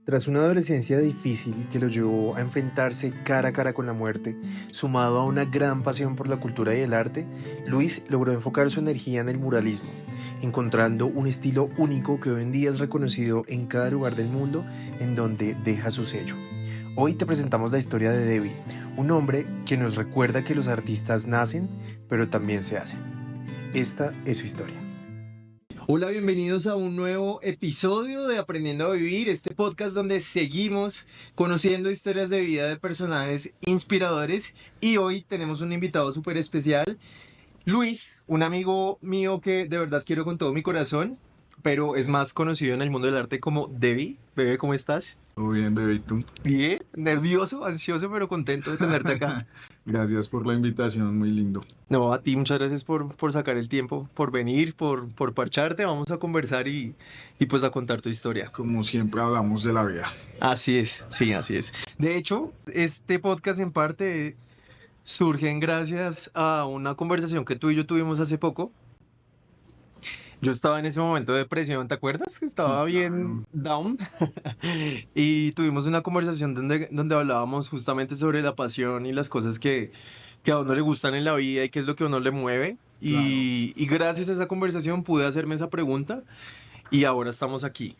Tras una adolescencia difícil que lo llevó a enfrentarse cara a cara con la muerte, sumado a una gran pasión por la cultura y el arte, Luis logró enfocar su energía en el muralismo, encontrando un estilo único que hoy en día es reconocido en cada lugar del mundo en donde deja su sello. Hoy te presentamos la historia de Debbie, un hombre que nos recuerda que los artistas nacen, pero también se hacen. Esta es su historia. Hola, bienvenidos a un nuevo episodio de Aprendiendo a Vivir, este podcast donde seguimos conociendo historias de vida de personajes inspiradores y hoy tenemos un invitado súper especial, Luis, un amigo mío que de verdad quiero con todo mi corazón, pero es más conocido en el mundo del arte como Debbie. Bebé, ¿cómo estás? Todo bien, bebé, ¿y tú? Bien, nervioso, ansioso, pero contento de tenerte acá. Gracias por la invitación, muy lindo. No, a ti muchas gracias por sacar el tiempo, por venir, por parcharte. Vamos a conversar y pues a contar tu historia. Como siempre hablamos de la vida. Así es, sí, así es. De hecho, este podcast en parte surge gracias a una conversación que tú y yo tuvimos hace poco. Yo estaba en ese momento de depresión, ¿te acuerdas? Que Sí, estaba bien claro. down. Y tuvimos una conversación donde hablábamos justamente sobre la pasión y las cosas que a uno le gustan en la vida y qué es lo que a uno le mueve. Claro. Y gracias a esa conversación pude hacerme esa pregunta y ahora estamos aquí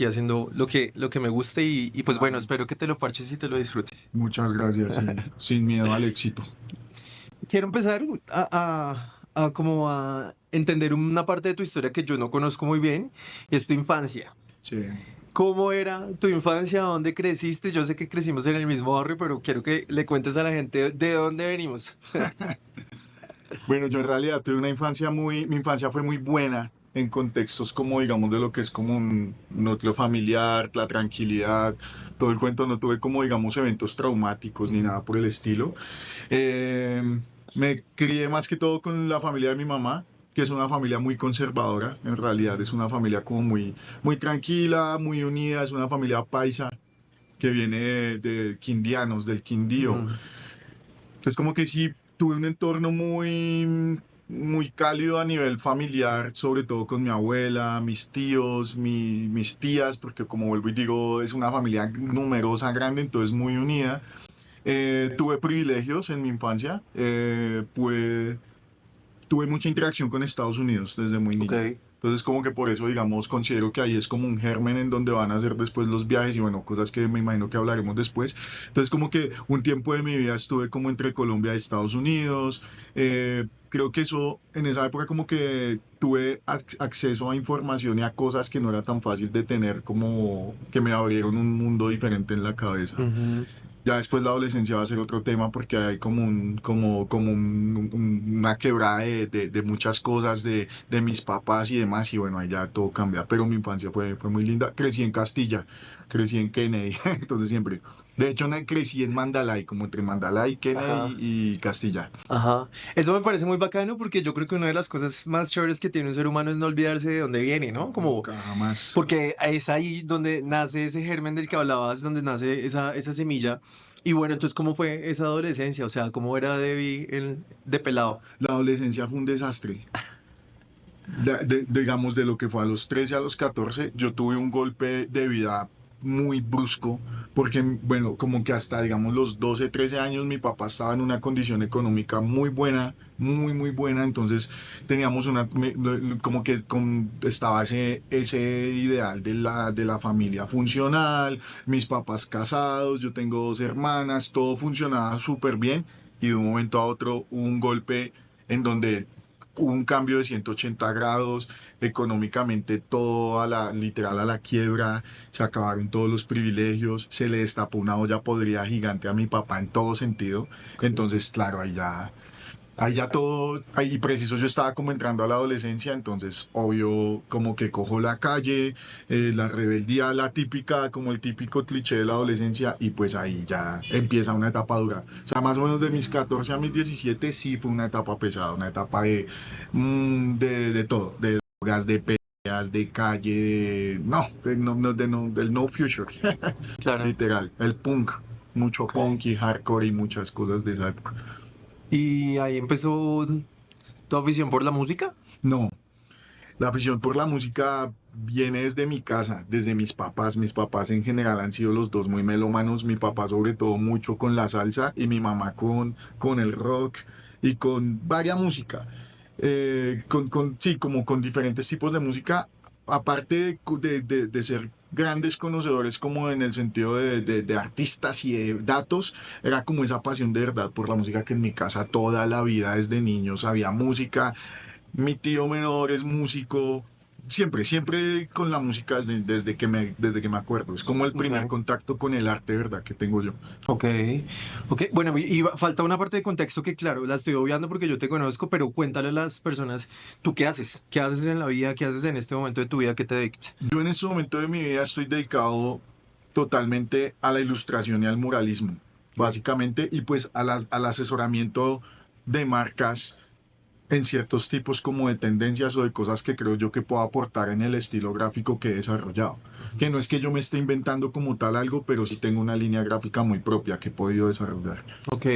haciendo lo que me gusta y pues bueno, Claro. espero que te lo parches y te lo disfrutes. Muchas gracias y sin miedo al éxito. Quiero empezar a como a entender una parte de tu historia que yo no conozco muy bien y es tu infancia. Sí. ¿Cómo era tu infancia? ¿Dónde creciste? Yo sé que crecimos en el mismo barrio, pero quiero que le cuentes a la gente de dónde venimos. Bueno, yo en realidad tuve una infancia mi infancia fue muy buena en contextos como, digamos, de lo que es como un núcleo familiar, la tranquilidad, todo el cuento. No tuve como, digamos, eventos traumáticos ni nada por el estilo. Eh, Me crié más que todo con la familia de mi mamá, que es una familia muy conservadora. En realidad es una familia como muy tranquila, muy unida. Es una familia paisa que viene de quindianos, del Quindío. Ujú. Entonces como que sí tuve un entorno muy cálido a nivel familiar, sobre todo con mi abuela, mis tíos, mis tías, porque como vuelvo y digo, es una familia numerosa, grande, entonces muy unida. Tuve privilegios en mi infancia, tuve mucha interacción con Estados Unidos desde muy Ok. niño. Entonces como que por eso, digamos, considero que ahí es como un germen en donde van a hacer después los viajes y bueno, cosas que me imagino que hablaremos después. Entonces como que un tiempo de mi vida estuve como entre Colombia y Estados Unidos. Creo que eso, en esa época como que tuve acceso a información y a cosas que no era tan fácil de tener, como que me abrieron un mundo diferente en la cabeza. Ujú. Ya después la adolescencia va a ser otro tema porque hay una quebrada de muchas cosas de mis papás y demás y bueno, ahí ya todo cambia, pero mi infancia fue muy linda. Crecí en Castilla, crecí en Kennedy, entonces siempre. De hecho, crecí en Mandalay, como entre Mandalay, Kennedy Ajá. y Castilla. Ajá. Eso me parece muy bacano porque yo creo que una de las cosas más chéveres que tiene un ser humano es no olvidarse de dónde viene, ¿no? Como, Nunca, jamás. porque es ahí donde nace ese germen del que hablabas, donde nace esa semilla. Y bueno, entonces, ¿cómo fue esa adolescencia? O sea, ¿cómo era Debbie de pelado? La adolescencia fue un desastre. Digamos, de lo que fue a los 13 a los 14 yo tuve un golpe de vida muy brusco, porque, bueno, como que hasta, digamos, los 12 13 años mi papá estaba en una condición económica muy buena, muy buena, entonces teníamos como que estaba ese ideal de la familia funcional, mis papás casados, yo tengo dos hermanas, todo funcionaba súper bien, y de un momento a otro hubo un golpe en donde hubo un cambio de 180 grados, económicamente todo literal a la quiebra, se acabaron todos los privilegios, se le destapó una olla podrida gigante a mi papá en todo sentido. Entonces, claro, ahí ya todo, ahí preciso yo estaba como entrando a la adolescencia, entonces obvio como que cojo la calle, la rebeldía, la típica, como el típico cliché de la adolescencia y pues ahí ya empieza una etapa dura. O sea, más o menos de mis 14 a mis 17 sí fue una etapa pesada, una etapa de todo, de drogas, de peleas, de calle, del no future, Claro. literal, el punk, mucho Ok. punk y hardcore y muchas cosas de esa época. Y ahí empezó tu afición por la música. No, la afición por la música viene desde mi casa, desde mis papás. Mis papás en general han sido los dos muy melómanos. Mi papá sobre todo mucho con la salsa y mi mamá con el rock y con varias música. Sí, como con diferentes tipos de música. Aparte de ser grandes conocedores como en el sentido de artistas y de datos, era como esa pasión de verdad por la música que en mi casa toda la vida desde niños había música. Mi tío menor es músico, siempre, siempre con la música desde que me acuerdo. Es como el primer Ok. contacto con el arte, ¿verdad? Que tengo yo. Ok, ok. Bueno, falta una parte de contexto que, claro, la estoy obviando porque yo te conozco, pero cuéntale a las personas, ¿tú qué haces? ¿Qué haces en la vida? ¿Qué haces en este momento de tu vida? ¿Qué te dedicas? Yo en este momento de mi vida estoy dedicado totalmente a la ilustración y al muralismo, Ok. básicamente, y pues al asesoramiento de marcas en ciertos tipos como de tendencias o de cosas que creo yo que puedo aportar en el estilo gráfico que he desarrollado. Que no es que yo me esté inventando como tal algo, pero sí tengo una línea gráfica muy propia que he podido desarrollar. Ok,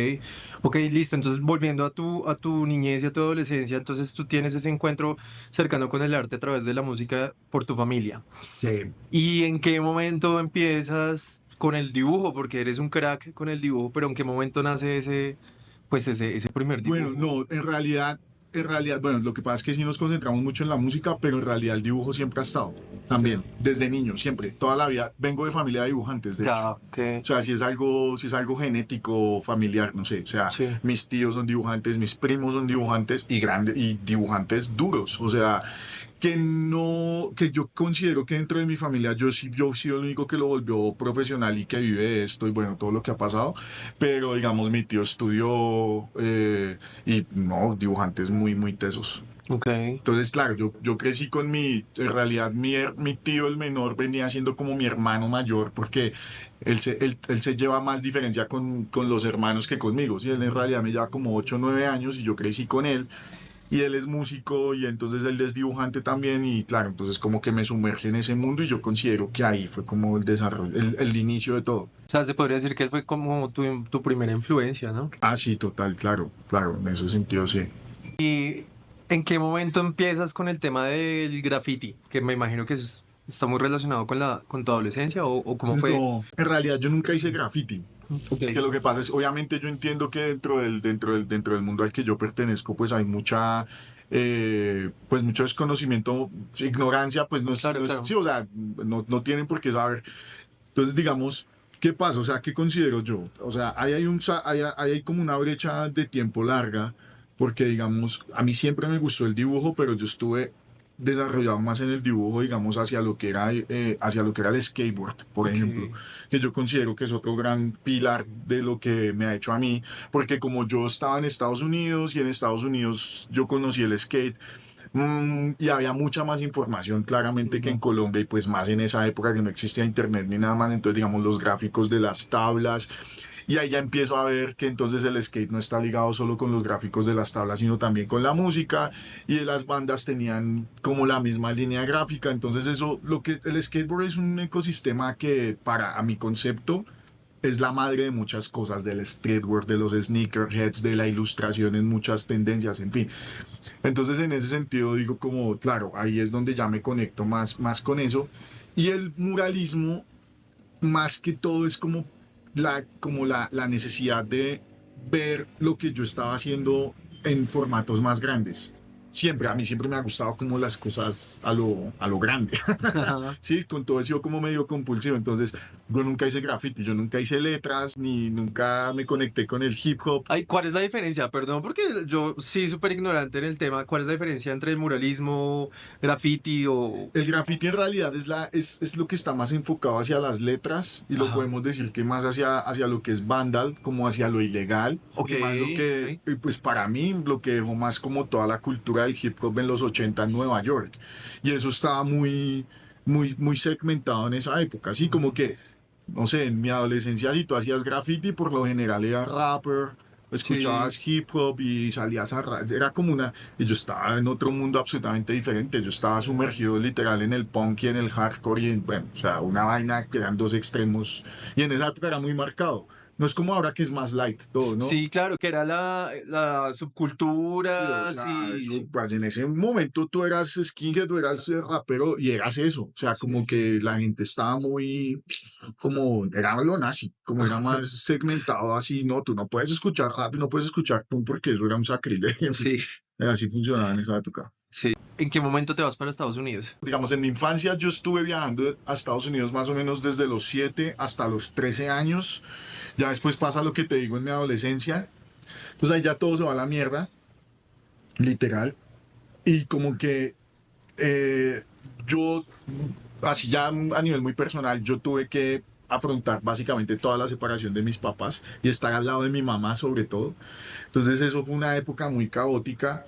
ok, listo. Entonces, volviendo a tu niñez y a tu adolescencia, entonces tú tienes ese encuentro cercano con el arte a través de la música por tu familia. Sí. ¿Y en qué momento empiezas con el dibujo? Porque eres un crack con el dibujo, pero ¿en qué momento nace ese primer Bueno, dibujo? no, en realidad, bueno, lo que pasa es que sí nos concentramos mucho en la música, pero en realidad el dibujo siempre ha estado, Ok. también, desde niño, siempre, toda la vida. Vengo de familia de dibujantes, de hecho. Ya, ok. O sea, si es algo genético, familiar, no sé. O sea, Sí. mis tíos son dibujantes, mis primos son dibujantes y grandes, y dibujantes duros. O sea, que no, que yo considero que dentro de mi familia yo he sido el único que lo volvió profesional y que vive de esto y bueno, todo lo que ha pasado. Pero digamos, mi tío estudió y no, dibujantes muy, muy tesos. Ok. Entonces, claro, yo crecí con en realidad mi tío el menor venía siendo como mi hermano mayor porque él se lleva más diferencia con los hermanos que conmigo. Sí, él en realidad me lleva como 8 o 9 años y yo crecí con él y él es músico y entonces él es dibujante también y claro, entonces como que me sumerge en ese mundo y yo considero que ahí fue como el desarrollo, el inicio de todo. O sea, se podría decir que él fue como tu primera influencia, ¿no? Ah, sí, total, claro, claro, en ese sentido sí. ¿Y en qué momento empiezas con el tema del graffiti? Que me imagino que está muy relacionado con con tu adolescencia o cómo fue. No, en realidad yo nunca hice graffiti. Ok. Que lo que pasa es, obviamente yo entiendo que dentro del mundo al que yo pertenezco, pues hay pues mucho desconocimiento, ignorancia, pues Claro, claro. sí, o sea, no tienen por qué saber. Entonces, digamos, ¿qué pasa? O sea, ¿qué considero yo? O sea, ahí hay como una brecha de tiempo larga, porque, digamos, a mí siempre me gustó el dibujo, pero yo estuve desarrollado más en el dibujo, digamos, hacia lo que era el skateboard, por Ok. ejemplo, que yo considero que es otro gran pilar de lo que me ha hecho a mí, porque como yo estaba en Estados Unidos y en Estados Unidos yo conocí el skate, y había mucha más información claramente que en Ujú. Colombia y pues más en esa época que no existía internet ni nada más, entonces digamos los gráficos de las tablas y ahí ya empiezo a ver que entonces el skate no está ligado solo con los gráficos de las tablas sino también con la música y de las bandas tenían como la misma línea gráfica, entonces eso, lo que el skateboard es un ecosistema que para a mi concepto es la madre de muchas cosas, del streetwear, de los sneakerheads, de la ilustración en muchas tendencias, en fin. Entonces, en ese sentido, digo como, claro, ahí es donde ya me conecto más con eso. Y el muralismo, más que todo, es como la necesidad de ver lo que yo estaba haciendo en formatos más grandes. Siempre, a mí siempre me ha gustado como las cosas a lo grande. Sí, con todo he sido como medio compulsivo. Entonces, yo nunca hice graffiti, yo nunca hice letras, ni nunca me conecté con el hip hop. Ay, ¿cuál es la diferencia? Perdón, porque yo sí, súper ignorante en el tema. ¿Cuál es la diferencia entre el muralismo, graffiti o... El graffiti en realidad es lo que está más enfocado hacia las letras y lo Ajá. podemos decir que más hacia lo que es vandal, como hacia lo ilegal Ok, y más lo que, ok. pues para mí, lo que dejó más como toda la cultura del hip hop en los 80 en Nueva York. Y eso estaba muy segmentado en esa época, así como Ujú. que, no sé, en mi adolescencia si tú hacías graffiti, por lo general eras rapper, Sí. escuchabas hip hop y salías era como una y yo estaba en otro mundo absolutamente diferente. Yo estaba sumergido literal en el punk y en el hardcore y bueno, o sea, una vaina que eran dos extremos. Y en esa época era muy marcado. No es como ahora que es más light todo, ¿no? Sí, claro, que era la Sí, o subcultura, sea, sí, eso, sí. pues en ese momento tú eras skinhead, tú eras rapero y eras eso. O sea, como Sí. que la gente estaba muy, como, era lo nazi, como era más segmentado así, no, tú no puedes escuchar rap, no puedes escuchar punk porque eso era un sacrilegio. Pues, Sí, así funcionaba en esa época. sí. ¿En qué momento te vas para Estados Unidos? Digamos, en mi infancia yo estuve viajando a Estados Unidos más o menos desde los 7 hasta los 13 años. Ya después pasa lo que te digo en mi adolescencia. Entonces ahí ya todo se va a la mierda, literal. Y como que eh, yo, así ya a nivel muy personal, yo tuve que afrontar básicamente toda la separación de mis papás y estar al lado de mi mamá sobre todo. Entonces eso fue una época muy caótica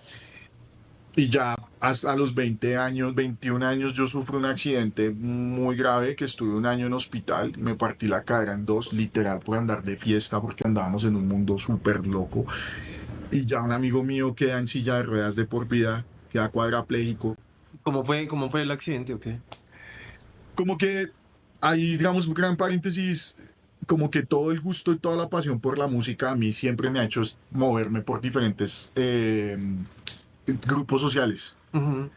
y ya hasta los 20 años, 21 años, yo sufro un accidente muy grave que estuve un año en hospital, me partí la cadera en dos, literal por andar de fiesta porque andábamos en un mundo súper loco y ya un amigo mío queda en silla de ruedas de por vida, queda cuadrapléjico. Cómo fue el accidente o qué? Como que ahí, digamos, un gran paréntesis, como que todo el gusto y toda la pasión por la música a mí siempre me ha hecho moverme por diferentes grupos sociales. Ujú.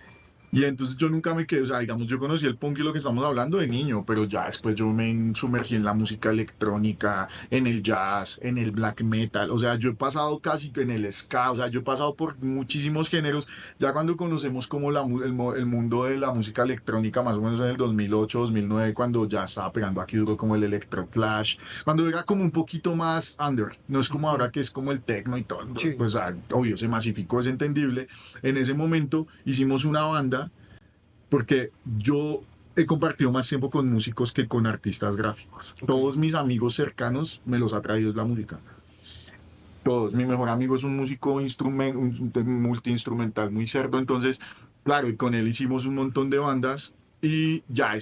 Y entonces yo nunca me quedé, o sea, digamos, yo conocí el punk y lo que estamos hablando de niño, pero ya después yo me sumergí en la música electrónica, en el jazz, en el black metal, o sea, yo he pasado casi que en el ska, o sea, yo he pasado por muchísimos géneros, ya cuando conocemos como el mundo de la música electrónica, más o menos en el 2008, 2009, cuando ya estaba pegando aquí duro como el electro clash, cuando era como un poquito más under, no es como ahora Ujú. que es como el techno y todo, Sí. pues obvio, se masificó, es entendible. En ese momento hicimos una banda porque yo he compartido más tiempo con músicos que con artistas gráficos. Ok. Todos mis amigos cercanos me los ha traído es la música. Todos. Mi mejor amigo es un músico un multiinstrumental muy cerdo. Entonces, claro, y con él hicimos un montón de bandas y ya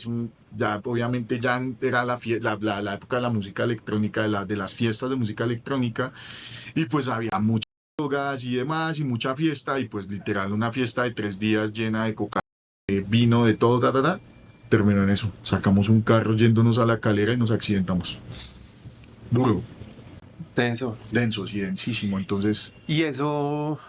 obviamente ya era la época de la música electrónica, de las fiestas de música electrónica y pues había muchas drogas y demás y mucha fiesta y pues literal una fiesta de 3 días llena de coca vino de todo, terminó en eso. Sacamos un carro yéndonos a la calera y nos accidentamos. Duro, Tenso. denso, sí, densísimo. Entonces, ¿Y eso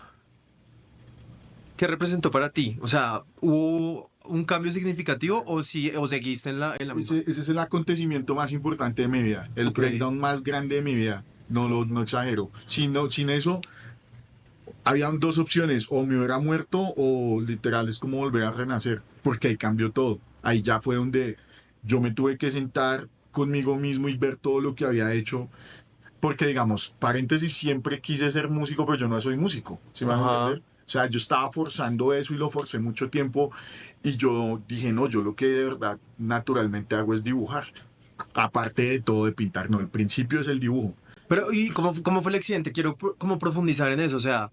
qué representó para ti? O sea, ¿hubo un cambio significativo o sí, o seguiste en la misma? ese es el acontecimiento más importante de mi vida, el Ok. breakdown más grande de mi vida. No exagero. Sin eso, habían dos opciones, o me hubiera muerto o literal es como volver a renacer, porque ahí cambió todo. Ahí ya fue donde yo me tuve que sentar conmigo mismo y ver todo lo que había hecho. Porque, digamos, paréntesis, siempre quise ser músico, pero yo no soy músico. ¿Sí me van a Ajá. entender? O sea, yo estaba forzando eso y lo forcé mucho tiempo. Y yo dije, no, yo lo que de verdad naturalmente hago es dibujar. Aparte de todo, de pintar, no, el principio es el dibujo. Pero, ¿y cómo fue el accidente? Quiero como profundizar en eso. O sea,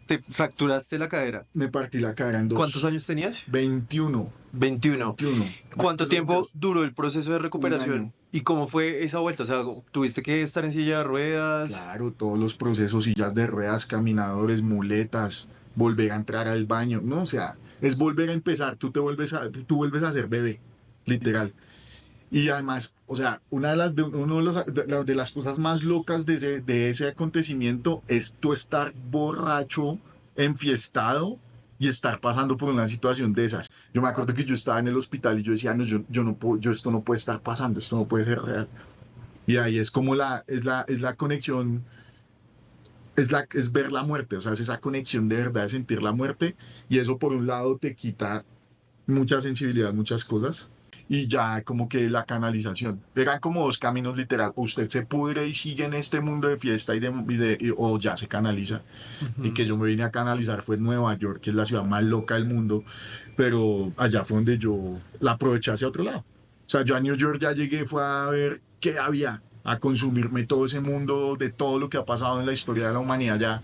te fracturaste la cadera. Me partí la cara en ¿Cuántos dos. años tenías? 21, 21. 21. ¿Cuánto tiempo duró el proceso de Un año. recuperación? ¿Y cómo fue esa vuelta? O sea, ¿tuviste que estar en silla de ruedas? Claro, todos los procesos, sillas de ruedas, caminadores, muletas, volver a entrar al baño. No, o sea, es volver a empezar. Tú vuelves a ser bebé, literal. Y además, o sea, una de las cosas más locas de ese acontecimiento es tú estar borracho, enfiestado y estar pasando por una situación de esas. Yo me acuerdo que yo estaba en el hospital y yo decía, no, yo no puedo, esto no puede estar pasando, esto no puede ser real. Y ahí es como es la conexión, es ver la muerte, o sea, es esa conexión de verdad de sentir la muerte y eso por un lado te quita mucha sensibilidad, muchas cosas. Y ya como que la canalización. Eran como dos caminos literal. Usted se pudre y sigue en este mundo de fiesta o ya se canaliza. Y Ujú. que yo me vine a canalizar fue en Nueva York, que es la ciudad más loca del mundo. Pero allá fue donde yo la aproveché hacia otro lado. O sea, yo a New York ya llegué, fue a ver qué había, a consumirme todo ese mundo de todo lo que ha pasado en la historia de la humanidad ya.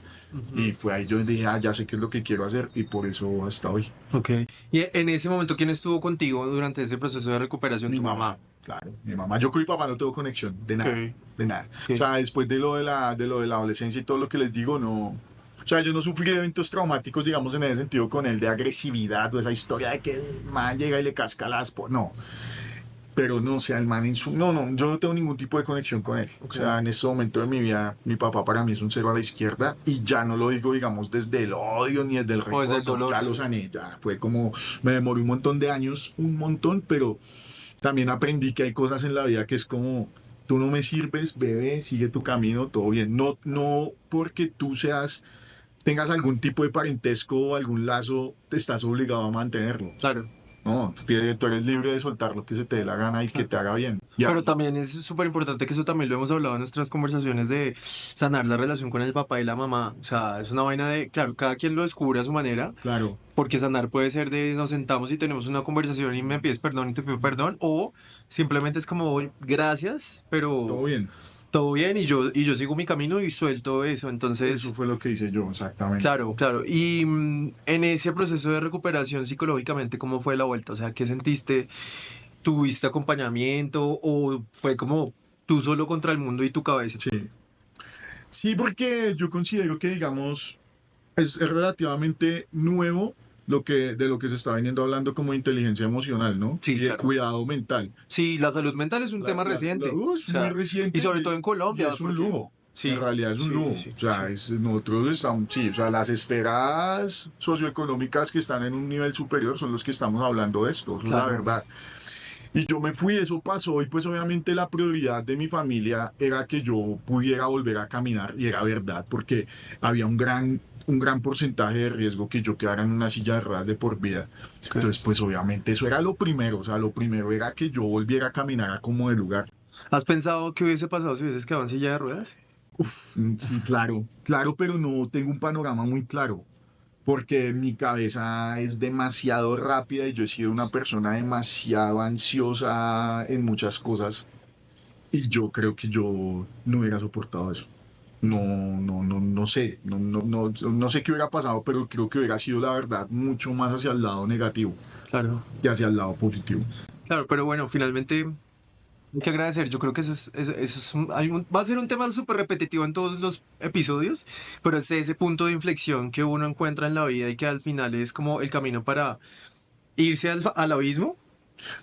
Y Ujú. fue ahí yo dije, ya sé qué es lo que quiero hacer y por eso hasta hoy. Ok. Y en ese momento, ¿quién estuvo contigo durante ese proceso de recuperación? Mi Tu mamá, mamá. claro, mi mamá. Yo con mi papá no tengo conexión, de Ok, nada, de nada. O ok. sea, después de lo de la adolescencia y todo lo que les digo, no. O sea, yo no sufrí eventos traumáticos, digamos, en ese sentido con él, de agresividad o esa historia de que el man llega y le casca las. No. pero no, o sea, el man en su... No, no, yo no tengo ningún tipo de conexión con él. O sea, en este momento de mi vida, mi papá para mí es un cero a la izquierda y ya no lo digo, digamos, desde el odio ni desde el O desde el rencor, dolor, ya lo sí. sané, ya fue como... Me demoró un montón de años, un montón, pero también aprendí que hay cosas en la vida que es como... Tú no me sirves, bebé, sigue tu camino, todo bien. No, no porque tú tengas algún tipo de parentesco o algún lazo, te estás obligado a mantenerlo. Claro. No, tú eres libre de soltar lo que se te dé la gana y que te haga bien. Ya, Pero también es súper importante que eso también lo hemos hablado en nuestras conversaciones de sanar la relación con el papá y la mamá. O sea, es una vaina de, claro, cada quien lo descubre a su manera, claro, porque sanar puede ser de nos sentamos y tenemos una conversación y me pides perdón y te pido perdón, o simplemente es como gracias, todo pero bien. todo bien y yo sigo mi camino y suelto eso. Eso Entonces, fue lo que hice yo, exactamente. claro, claro. Y en ese proceso de recuperación psicológicamente, ¿cómo fue la vuelta? O sea, ¿qué sentiste? ¿Tuviste acompañamiento o fue como tú solo contra el mundo y tu cabeza? Sí. Sí, porque yo considero que, digamos, es relativamente nuevo de lo que se está viniendo hablando como de inteligencia emocional, ¿no? Sí, Y de claro. cuidado mental. Sí, la salud mental es un tema reciente. Es O muy sea, y reciente sobre todo en y Colombia, es un porque lujo. En sí, realidad es un sí, sí, lujo. sí, O sea, sí. nosotros estamos, sí, o sea, las esferas socioeconómicas que están en un nivel superior son los que estamos hablando de esto, eso es la Claro. verdad. Y yo me fui, eso pasó, y pues obviamente la prioridad de mi familia era que yo pudiera volver a caminar, y era verdad, porque había un gran porcentaje de riesgo que yo quedara en una silla de ruedas de por vida. Ok. Entonces, pues obviamente eso era lo primero, o sea, lo primero era que yo volviera a caminar a como de lugar. ¿Has pensado qué hubiese pasado si hubieses quedado en silla de ruedas? Sí, claro, claro, pero no tengo un panorama muy claro, porque mi cabeza es demasiado rápida y yo he sido una persona demasiado ansiosa en muchas cosas. Y yo creo que yo no hubiera soportado eso. No, no sé, no sé qué hubiera pasado, pero creo que hubiera sido la verdad mucho más hacia el lado negativo Claro. que hacia el lado positivo. Claro, pero bueno, finalmente hay que agradecer. Yo creo que eso es va a ser un tema súper repetitivo en todos los episodios, pero es ese punto de inflexión que uno encuentra en la vida y que al final es como el camino para irse al abismo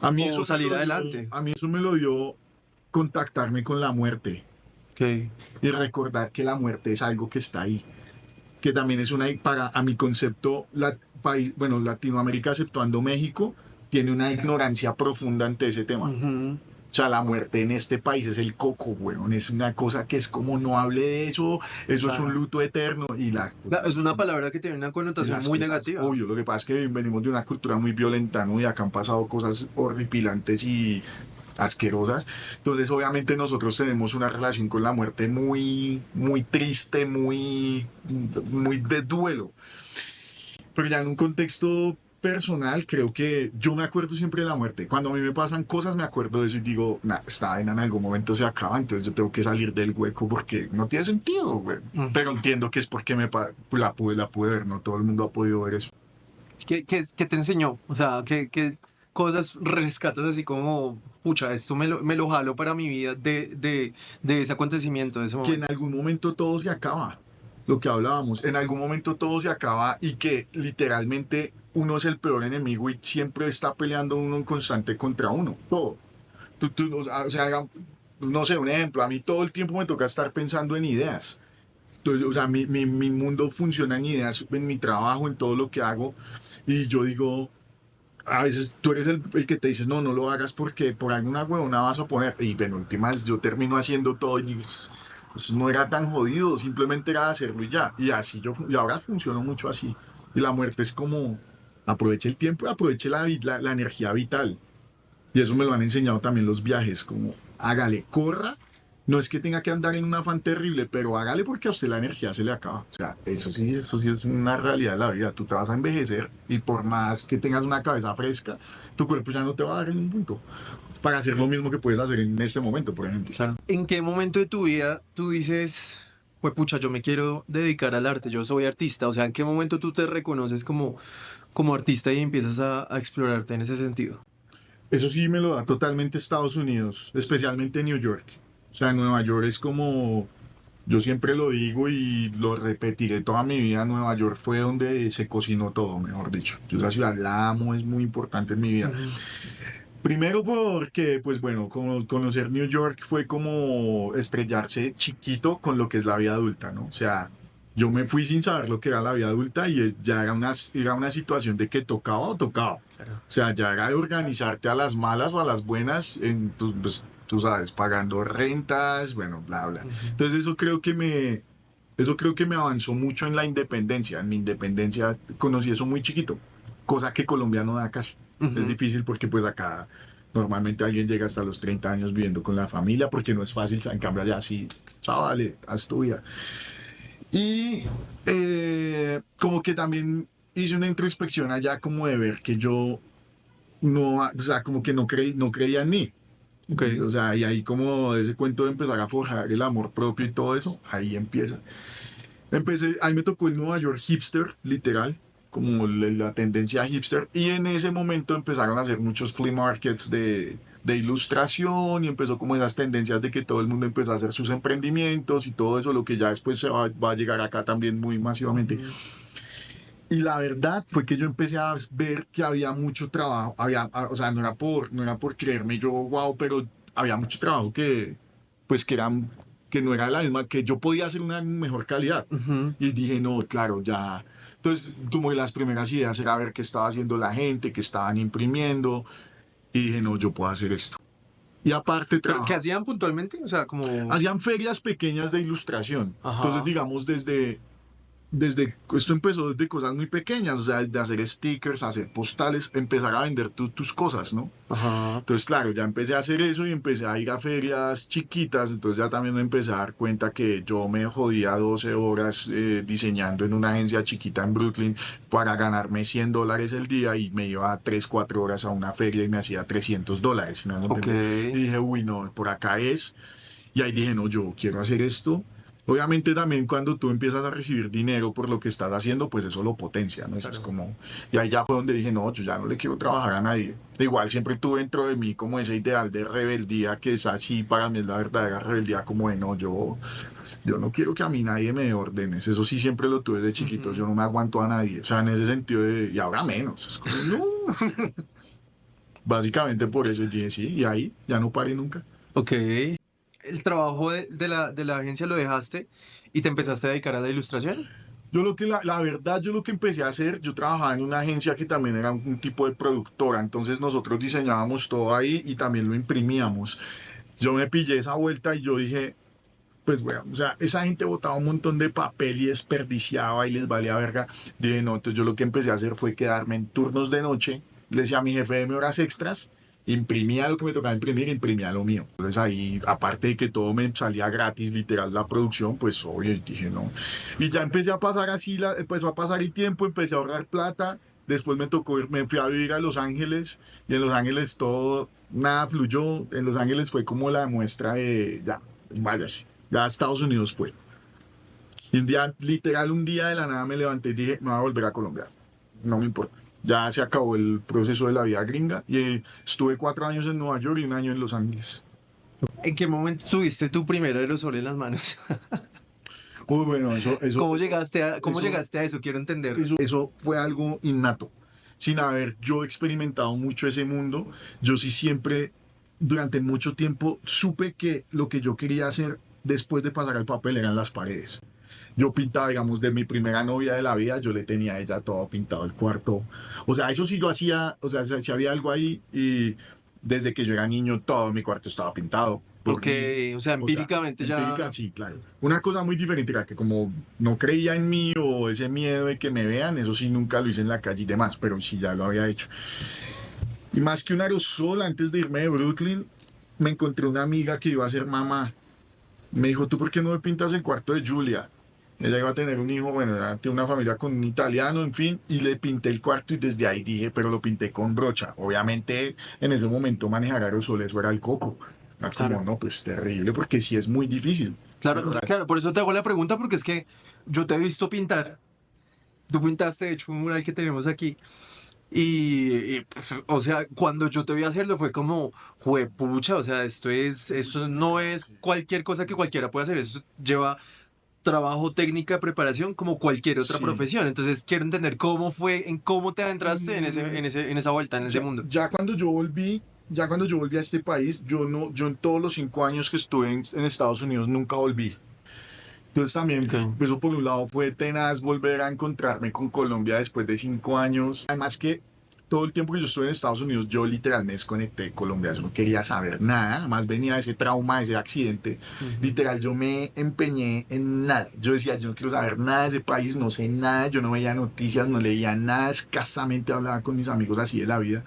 A mí o eso me salir lo dio, adelante. a mí eso me lo dio contactarme con la muerte Ok. y recordar que la muerte es algo que está ahí, que también es a mi concepto, bueno, Latinoamérica exceptuando México, tiene una ignorancia profunda ante ese tema. Ujú. O sea, la muerte en este país es el coco, weón. Es una cosa que es como no hable de eso, eso es un Claro. luto eterno y Es una palabra que tiene una connotación las muy cosas, negativa. obvio. Lo que pasa es que venimos de una cultura muy violenta, ¿no? Y acá han pasado cosas horripilantes y asquerosas. Entonces, obviamente, nosotros tenemos una relación con la muerte muy, muy triste, muy de duelo. Pero ya en un contexto personal, creo que yo me acuerdo siempre de la muerte. Cuando a mí me pasan cosas, me acuerdo de eso y digo, nah, esta vaina en algún momento se acaba, entonces yo tengo que salir del hueco porque no tiene sentido, güey. Mm. Pero entiendo que es porque la pude ver, no todo el mundo ha podido ver eso. ¿Qué te enseñó? O sea, ¿qué cosas rescatas así como, pucha, esto me lo jalo para mi vida de ese acontecimiento, de ese Que en momento? algún momento todo se acaba, lo que hablábamos, en algún momento todo se acaba y que literalmente uno es el peor enemigo y siempre está peleando uno en constante contra uno, todo. O sea, no sé, un ejemplo, a mí todo el tiempo me toca estar pensando en ideas. Entonces, o sea, mi mundo funciona en ideas, en mi trabajo, en todo lo que hago. Y yo digo, a veces tú eres el que te dices, no, no lo hagas porque por alguna huevona vas a poner. Y en últimas yo termino haciendo todo y digo, eso no era tan jodido, simplemente era hacerlo y ya. Y así y ahora funciono mucho así. Y la muerte es como, aproveche el tiempo y aproveche la energía vital. Y eso me lo han enseñado también los viajes, como hágale, corra. No es que tenga que andar en un afán terrible, pero hágale porque a usted la energía se le acaba. O sea, eso sí es una realidad de la vida. Tú te vas a envejecer y por más que tengas una cabeza fresca, tu cuerpo ya no te va a dar en un punto para hacer lo mismo que puedes hacer en este momento, por ejemplo. Claro. ¿En qué momento de tu vida tú dices, pues pucha, yo me quiero dedicar al arte, yo soy artista? O sea, ¿en qué momento tú te reconoces como artista y empiezas a explorarte en ese sentido? Eso sí me lo da totalmente Estados Unidos, especialmente New York. O sea, Nueva York es como, yo siempre lo digo y lo repetiré toda mi vida, Nueva York fue donde se cocinó todo, mejor dicho. Yo esa ciudad la amo, es muy importante en mi vida. Ujú. Primero porque, pues bueno, conocer New York fue como estrellarse chiquito con lo que es la vida adulta, ¿no? O sea, yo me fui sin saber lo que era la vida adulta y ya era una situación de que tocaba o tocaba. O Claro. sea, ya era de organizarte a las malas o a las buenas, pues, tú sabes, pagando rentas, bueno, bla, bla. Ujú. Entonces eso creo que me avanzó mucho en la independencia. En mi independencia conocí eso muy chiquito, cosa que Colombia no da casi. Es Ujú. difícil porque pues acá normalmente alguien llega hasta los 30 años viviendo con la familia porque no es fácil, en cambio allá sí, chao, dale, haz tu vida. Y como que también hice una introspección allá como de ver que yo no, o sea, como que no creía en mí. Ok. O sea, y ahí como ese cuento de empezar a forjar el amor propio y todo eso, ahí empieza. Ahí me tocó el Nueva York hipster, literal, como la tendencia hipster, y en ese momento empezaron a hacer muchos flea markets de ilustración y empezó como esas tendencias de que todo el mundo empezó a hacer sus emprendimientos y todo eso, lo que ya después va a llegar acá también muy masivamente. Ujú. Y la verdad fue que yo empecé a ver que había mucho trabajo, o sea, no era por creerme yo, wow, pero había mucho trabajo pues que no era la misma, que yo podía hacer una mejor calidad. Ujú. Y dije, no, claro, ya. Entonces, como de las primeras ideas era ver qué estaba haciendo la gente, qué estaban imprimiendo, y dije, no, yo puedo hacer esto. Y aparte, ¿Pero qué hacían puntualmente? O sea, como... hacían ferias pequeñas de ilustración. Entonces, Ajá. digamos, esto empezó desde cosas muy pequeñas, o sea, de hacer stickers, hacer postales, empezar a vender tus cosas, ¿no? Ajá. Entonces, claro, ya empecé a hacer eso y empecé a ir a ferias chiquitas, entonces ya también me empecé a dar cuenta que yo me jodía 12 horas diseñando en una agencia chiquita en Brooklyn para ganarme $100 el día y me iba a 3 4 horas a una feria y me hacía $300, si me van a Ok. entender. Y dije, uy, no, por acá es. Y ahí dije, no, yo quiero hacer esto. Obviamente también cuando tú empiezas a recibir dinero por lo que estás haciendo, pues eso lo potencia, ¿no? Eso es Claro. como... Y ahí ya fue donde dije, no, yo ya no le quiero trabajar a nadie. Igual siempre tuve dentro de mí como ese ideal de rebeldía, que es así, para mí es la verdadera rebeldía, como de, no, yo no quiero que a mí nadie me dé órdenes. Eso sí siempre lo tuve de chiquito, yo Ujú. no me aguanto a nadie. O sea, en ese sentido de, y ahora menos. Es como, no. Básicamente por eso y dije, sí, y ahí ya no paré nunca. Ok. ¿El trabajo de la agencia lo dejaste y te empezaste a dedicar a la ilustración? Yo lo que la verdad, yo lo que empecé a hacer, yo trabajaba en una agencia que también era un tipo de productora, entonces nosotros diseñábamos todo ahí y también lo imprimíamos. Yo me pillé esa vuelta y yo dije, pues bueno, o sea, esa gente botaba un montón de papel y desperdiciaba y les valía verga. Dije, no, entonces yo lo que empecé a hacer fue quedarme en turnos de noche, le decía a mi jefe de horas extras, imprimía lo que me tocaba imprimir, imprimía lo mío. Entonces ahí, aparte de que todo me salía gratis, literal, la producción, pues obvio, dije no. Y ya empecé a pasar así, empezó a pasar el tiempo, empecé a ahorrar plata. Después me tocó me fui a vivir a Los Ángeles y en Los Ángeles todo, nada fluyó. En Los Ángeles fue como la muestra de, ya, váyase, ya a Estados Unidos fue. Y un día, literal, un día de la nada me levanté y dije, me voy a volver a Colombia. No me importa. Ya se acabó el proceso de la vida gringa y estuve 4 años en Nueva York y un año en Los Ángeles. ¿En qué momento tuviste tu primer aerosol en las manos? Uy, bueno, Cómo eso, llegaste a eso? Quiero entender. eso fue algo innato. Sin haber yo experimentado mucho ese mundo, yo sí siempre, durante mucho tiempo, supe que lo que yo quería hacer después de pasar al papel eran las paredes. Yo pintaba, digamos, de mi primera novia de la vida, yo le tenía a ella todo pintado el cuarto. O sea, eso sí lo hacía, o sea, si había algo ahí y desde que yo era niño todo mi cuarto estaba pintado por Ok, mí. o sea, O sea, empíricamente empírica, ya... sí, claro. Una cosa muy diferente era que como no creía en mí o ese miedo de que me vean, eso sí nunca lo hice en la calle y demás, pero sí ya lo había hecho. Y más que un aerosol, antes de irme de Brooklyn, me encontré una amiga que iba a ser mamá. Me dijo, ¿tú por qué no me pintas el cuarto de Julia? Ella iba a tener un hijo, bueno, tiene una familia con un italiano, en fin, y le pinté el cuarto y desde ahí dije, pero lo pinté con brocha. Obviamente, en ese momento manejar aerosoles era el coco. Era como, Claro, no, pues terrible, porque sí es muy difícil. claro, O sea, claro, por eso te hago la pregunta, porque es que yo te he visto pintar. Tú pintaste, de hecho, un mural que tenemos aquí. Pues, o sea, cuando yo te vi hacerlo fue como, juepucha, o sea, esto no es cualquier cosa que cualquiera pueda hacer, eso lleva trabajo, técnica, preparación, como cualquier otra sí. profesión. Entonces quiero entender cómo fue, en cómo te adentraste en Mm, en esa vuelta, en ese ya, mundo. ya cuando yo volví, ya cuando yo volví a este país, yo en todos los 5 años que estuve en Estados Unidos nunca volví. Entonces también, Ok. eso por un lado fue tenaz volver a encontrarme con Colombia después de 5 años. Además que todo el tiempo que yo estuve en Estados Unidos, yo literal me desconecté de Colombia. Yo no quería saber nada, más venía de ese trauma, de ese accidente. Ujú. Literal, yo me empeñé en nada. Yo decía, yo no quiero saber nada de ese país, no sé nada, yo no veía noticias, no leía nada, escasamente hablaba con mis amigos así de la vida.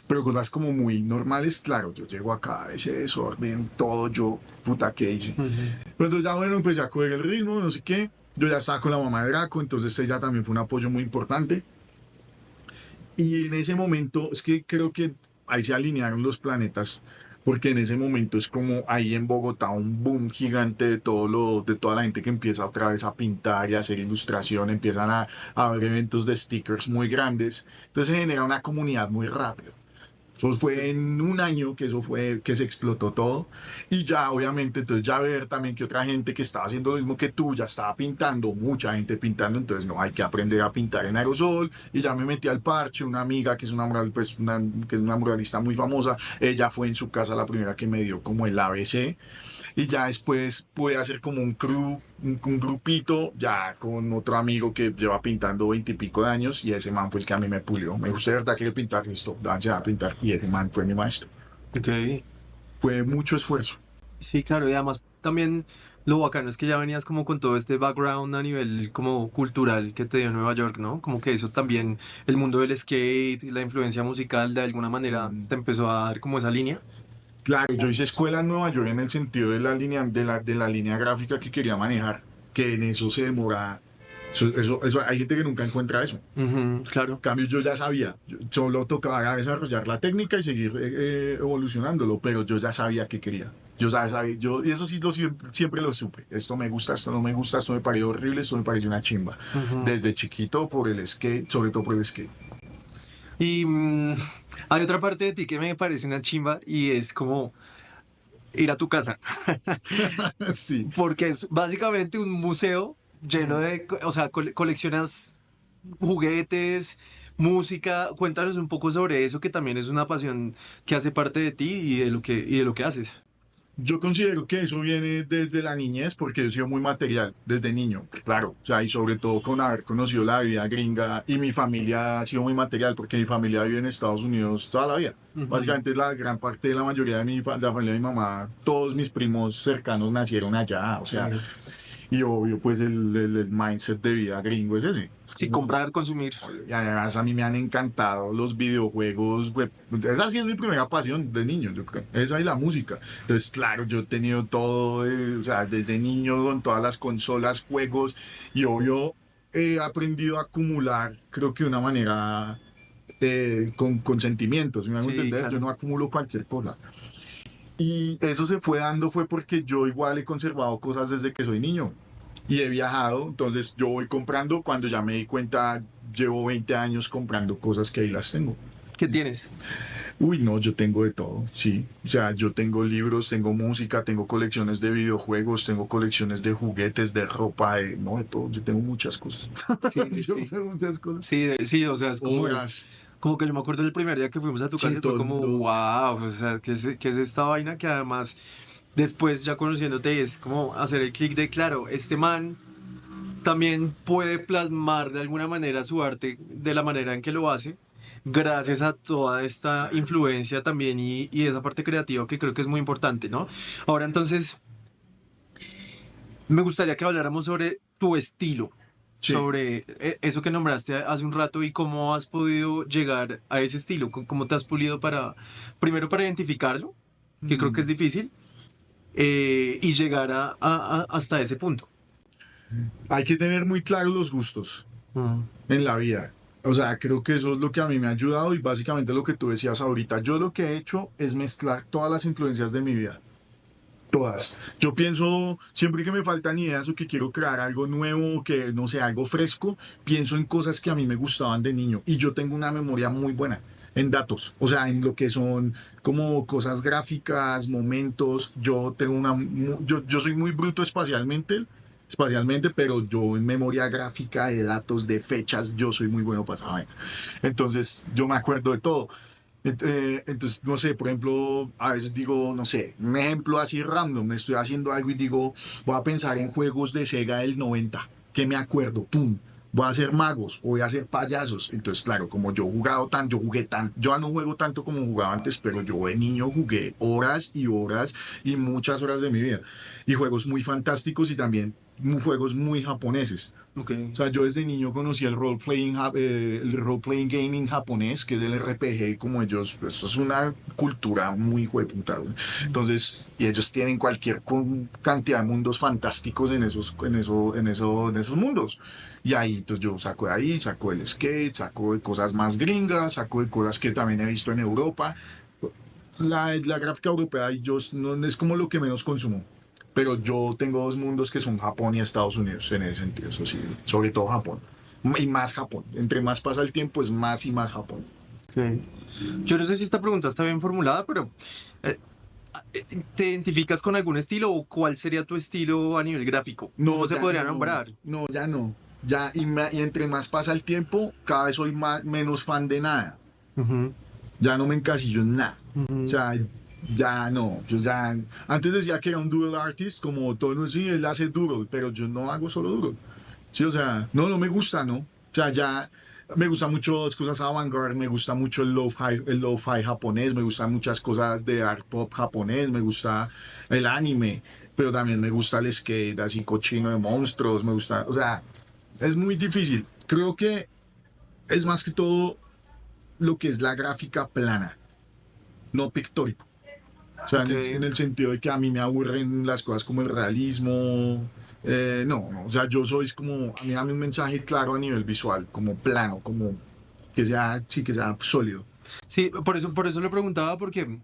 Pero cosas como muy normales, claro, yo llego acá, ese desorden, todo, yo, puta, ¿qué hice? Ujú. Pero entonces ya bueno, empecé a coger el ritmo, no sé qué. Yo ya estaba con la mamá de Draco, entonces ella también fue un apoyo muy importante. Y en ese momento, es que creo que ahí se alinearon los planetas, porque en ese momento es como ahí en Bogotá un boom gigante de de toda la gente que empieza otra vez a pintar y a hacer ilustración, empiezan a haber eventos de stickers muy grandes. Entonces se genera una comunidad muy rápido. Eso fue en un año que eso fue, que se explotó todo. Y ya, obviamente, entonces ya ver también que otra gente que estaba haciendo lo mismo que tú, ya estaba pintando, mucha gente pintando, entonces no, hay que aprender a pintar en aerosol. Y ya me metí al parche, una amiga que es una mural, pues, que es una muralista muy famosa, ella fue en su casa la primera que me dio como el ABC. Y ya después pude hacer como un crew, un grupito, ya con otro amigo que lleva pintando 20 y pico de años, y ese man fue el que a mí me pulió. Me gusta de verdad quiere pintar, listo, ya a pintar, y ese man fue mi maestro. Ok. Fue mucho esfuerzo. Sí, claro, y además también lo bacano es que ya venías como con todo este background a nivel como cultural que te dio Nueva York, ¿no? Como que eso también, el mundo del skate, la influencia musical de alguna manera te empezó a dar como esa línea. Claro, yo hice escuela en Nueva York en el sentido de la línea, de la línea gráfica que quería manejar, que en eso se demora. Hay gente que nunca encuentra eso. Ujú, claro. Cambio, yo ya sabía, yo solo tocaba desarrollar la técnica y seguir evolucionándolo, pero yo ya sabía qué quería. Yo ya sabía, y eso sí siempre lo supe. Esto me gusta, esto no me gusta, esto me parece horrible, esto me parece una chimba. Ujú. Desde chiquito por el skate, sobre todo por el skate. Y hay otra parte de ti que me parece una chimba y es como ir a tu casa, Sí. porque es básicamente un museo lleno Mm. de, o sea, coleccionas juguetes, música. Cuéntanos un poco sobre eso, que también es una pasión que hace parte de ti y de lo que haces. Yo considero que eso viene desde la niñez porque yo he sido muy material desde niño, claro, o sea, y sobre todo con haber conocido la vida gringa y mi familia ha sido muy material porque mi familia vive en Estados Unidos toda la vida. Ujú. Básicamente la gran parte de la mayoría de de la familia de mi mamá, todos mis primos cercanos nacieron allá, o sea, Sí. y obvio pues el mindset de vida gringo es ese. Es Sí, como, comprar, consumir. y además a mí me han encantado los videojuegos, web. Esa sí es mi primera pasión de niño, yo creo. Esa y la música. Entonces, claro, yo he tenido todo, o sea, desde niño con todas las consolas, juegos, y obvio he aprendido a acumular, creo que de una manera con sentimientos, si me hago Sí, entender, yo claro. no acumulo cualquier cosa. Y eso se fue dando fue porque yo igual he conservado cosas desde que soy niño y he viajado, entonces yo voy comprando, cuando ya me di cuenta, llevo 20 años comprando cosas que ahí las tengo. ¿Qué tienes? Uy, no, yo tengo de todo, sí. O sea, yo tengo libros, tengo música, tengo colecciones de videojuegos, tengo colecciones de juguetes, de ropa, no, de todo. Yo tengo muchas cosas. Sí, sí, Yo sí. tengo muchas cosas. Sí, sí, o sea, es Obras, como que yo me acuerdo del primer día que fuimos a tu sí, casa y fue todo el como, mundo. wow, o sea, ¿qué es esta vaina? Que además, después ya conociéndote, es como hacer el clic de, claro, este man también puede plasmar de alguna manera su arte de la manera en que lo hace, gracias a toda esta influencia también y esa parte creativa que creo que es muy importante, ¿no? Ahora entonces, me gustaría que habláramos sobre tu estilo, Sí. sobre eso que nombraste hace un rato y cómo has podido llegar a ese estilo, cómo te has pulido para, primero para identificarlo, que creo que es Mm. difícil, y llegar hasta ese punto. Hay que tener muy claros los gustos Mm. en la vida. O sea, creo que eso es lo que a mí me ha ayudado y básicamente lo que tú decías ahorita. Yo lo que he hecho es mezclar todas las influencias de mi vida. Todas. Yo pienso, siempre que me faltan ideas o que quiero crear algo nuevo, que no sé, algo fresco, pienso en cosas que a mí me gustaban de niño. Y yo tengo una memoria muy buena en datos, o sea, en lo que son como cosas gráficas, momentos. Yo tengo yo soy muy bruto espacialmente, pero yo en memoria gráfica de datos, de fechas, yo soy muy bueno para esa vaina. Entonces, yo me acuerdo de todo. Entonces, no sé, por ejemplo, a veces digo, no sé, un ejemplo así random, me estoy haciendo algo y digo, voy a pensar en juegos de Sega del 90, que me acuerdo, pum, voy a hacer magos o voy a hacer payasos. Entonces, claro, como yo he jugado tan, yo jugué tan, yo ya no juego tanto como jugaba antes, pero yo de niño jugué horas y horas y muchas horas de mi vida. Y juegos muy fantásticos y también juegos muy japoneses. Ok. O sea, yo desde niño conocí el role playing gaming japonés, que es el RPG, como ellos, pues, eso es una cultura muy hueputa, güey. Entonces, y ellos tienen cualquier cantidad de mundos fantásticos en esos mundos. Y ahí, entonces yo saco de ahí, saco el skate, saco de cosas más gringas, saco de cosas que también he visto en Europa. La gráfica europea y yo no es como lo que menos consumo. Pero yo tengo dos mundos que son Japón y Estados Unidos en ese sentido, eso sí, sobre todo Japón. Y más Japón. Entre más pasa el tiempo es más y más Japón. Ok. Yo no sé si esta pregunta está bien formulada, pero eh, ¿te identificas con algún estilo o cuál sería tu estilo a nivel gráfico? No, ¿Cómo se ya podría no. nombrar? No, ya no. Ya, y entre más pasa el tiempo, cada vez soy menos fan de nada. Ujú, Ya no me encasillo en nada. O ujú. sea, ya no. Yo ya, antes decía que era un doodle artist, como todo el mundo, sí, él hace doodle, pero yo no hago solo doodle. Sí, o sea, no, no me gusta, ¿no? O sea, ya me gustan mucho las cosas avant-garde, me gusta mucho el lo-fi japonés, me gustan muchas cosas de art pop japonés, me gusta el anime, pero también me gusta el skate, así cochino de monstruos, me gusta, o sea, es muy difícil. Creo que es más que todo lo que es la gráfica plana, no pictórico. O sea, Ok. en el sentido de que a mí me aburren las cosas como el realismo. No, no, o sea, yo soy como, a mí dame un mensaje claro a nivel visual, como plano, como que sea, sí, que sea sólido. Sí, por eso lo preguntaba porque,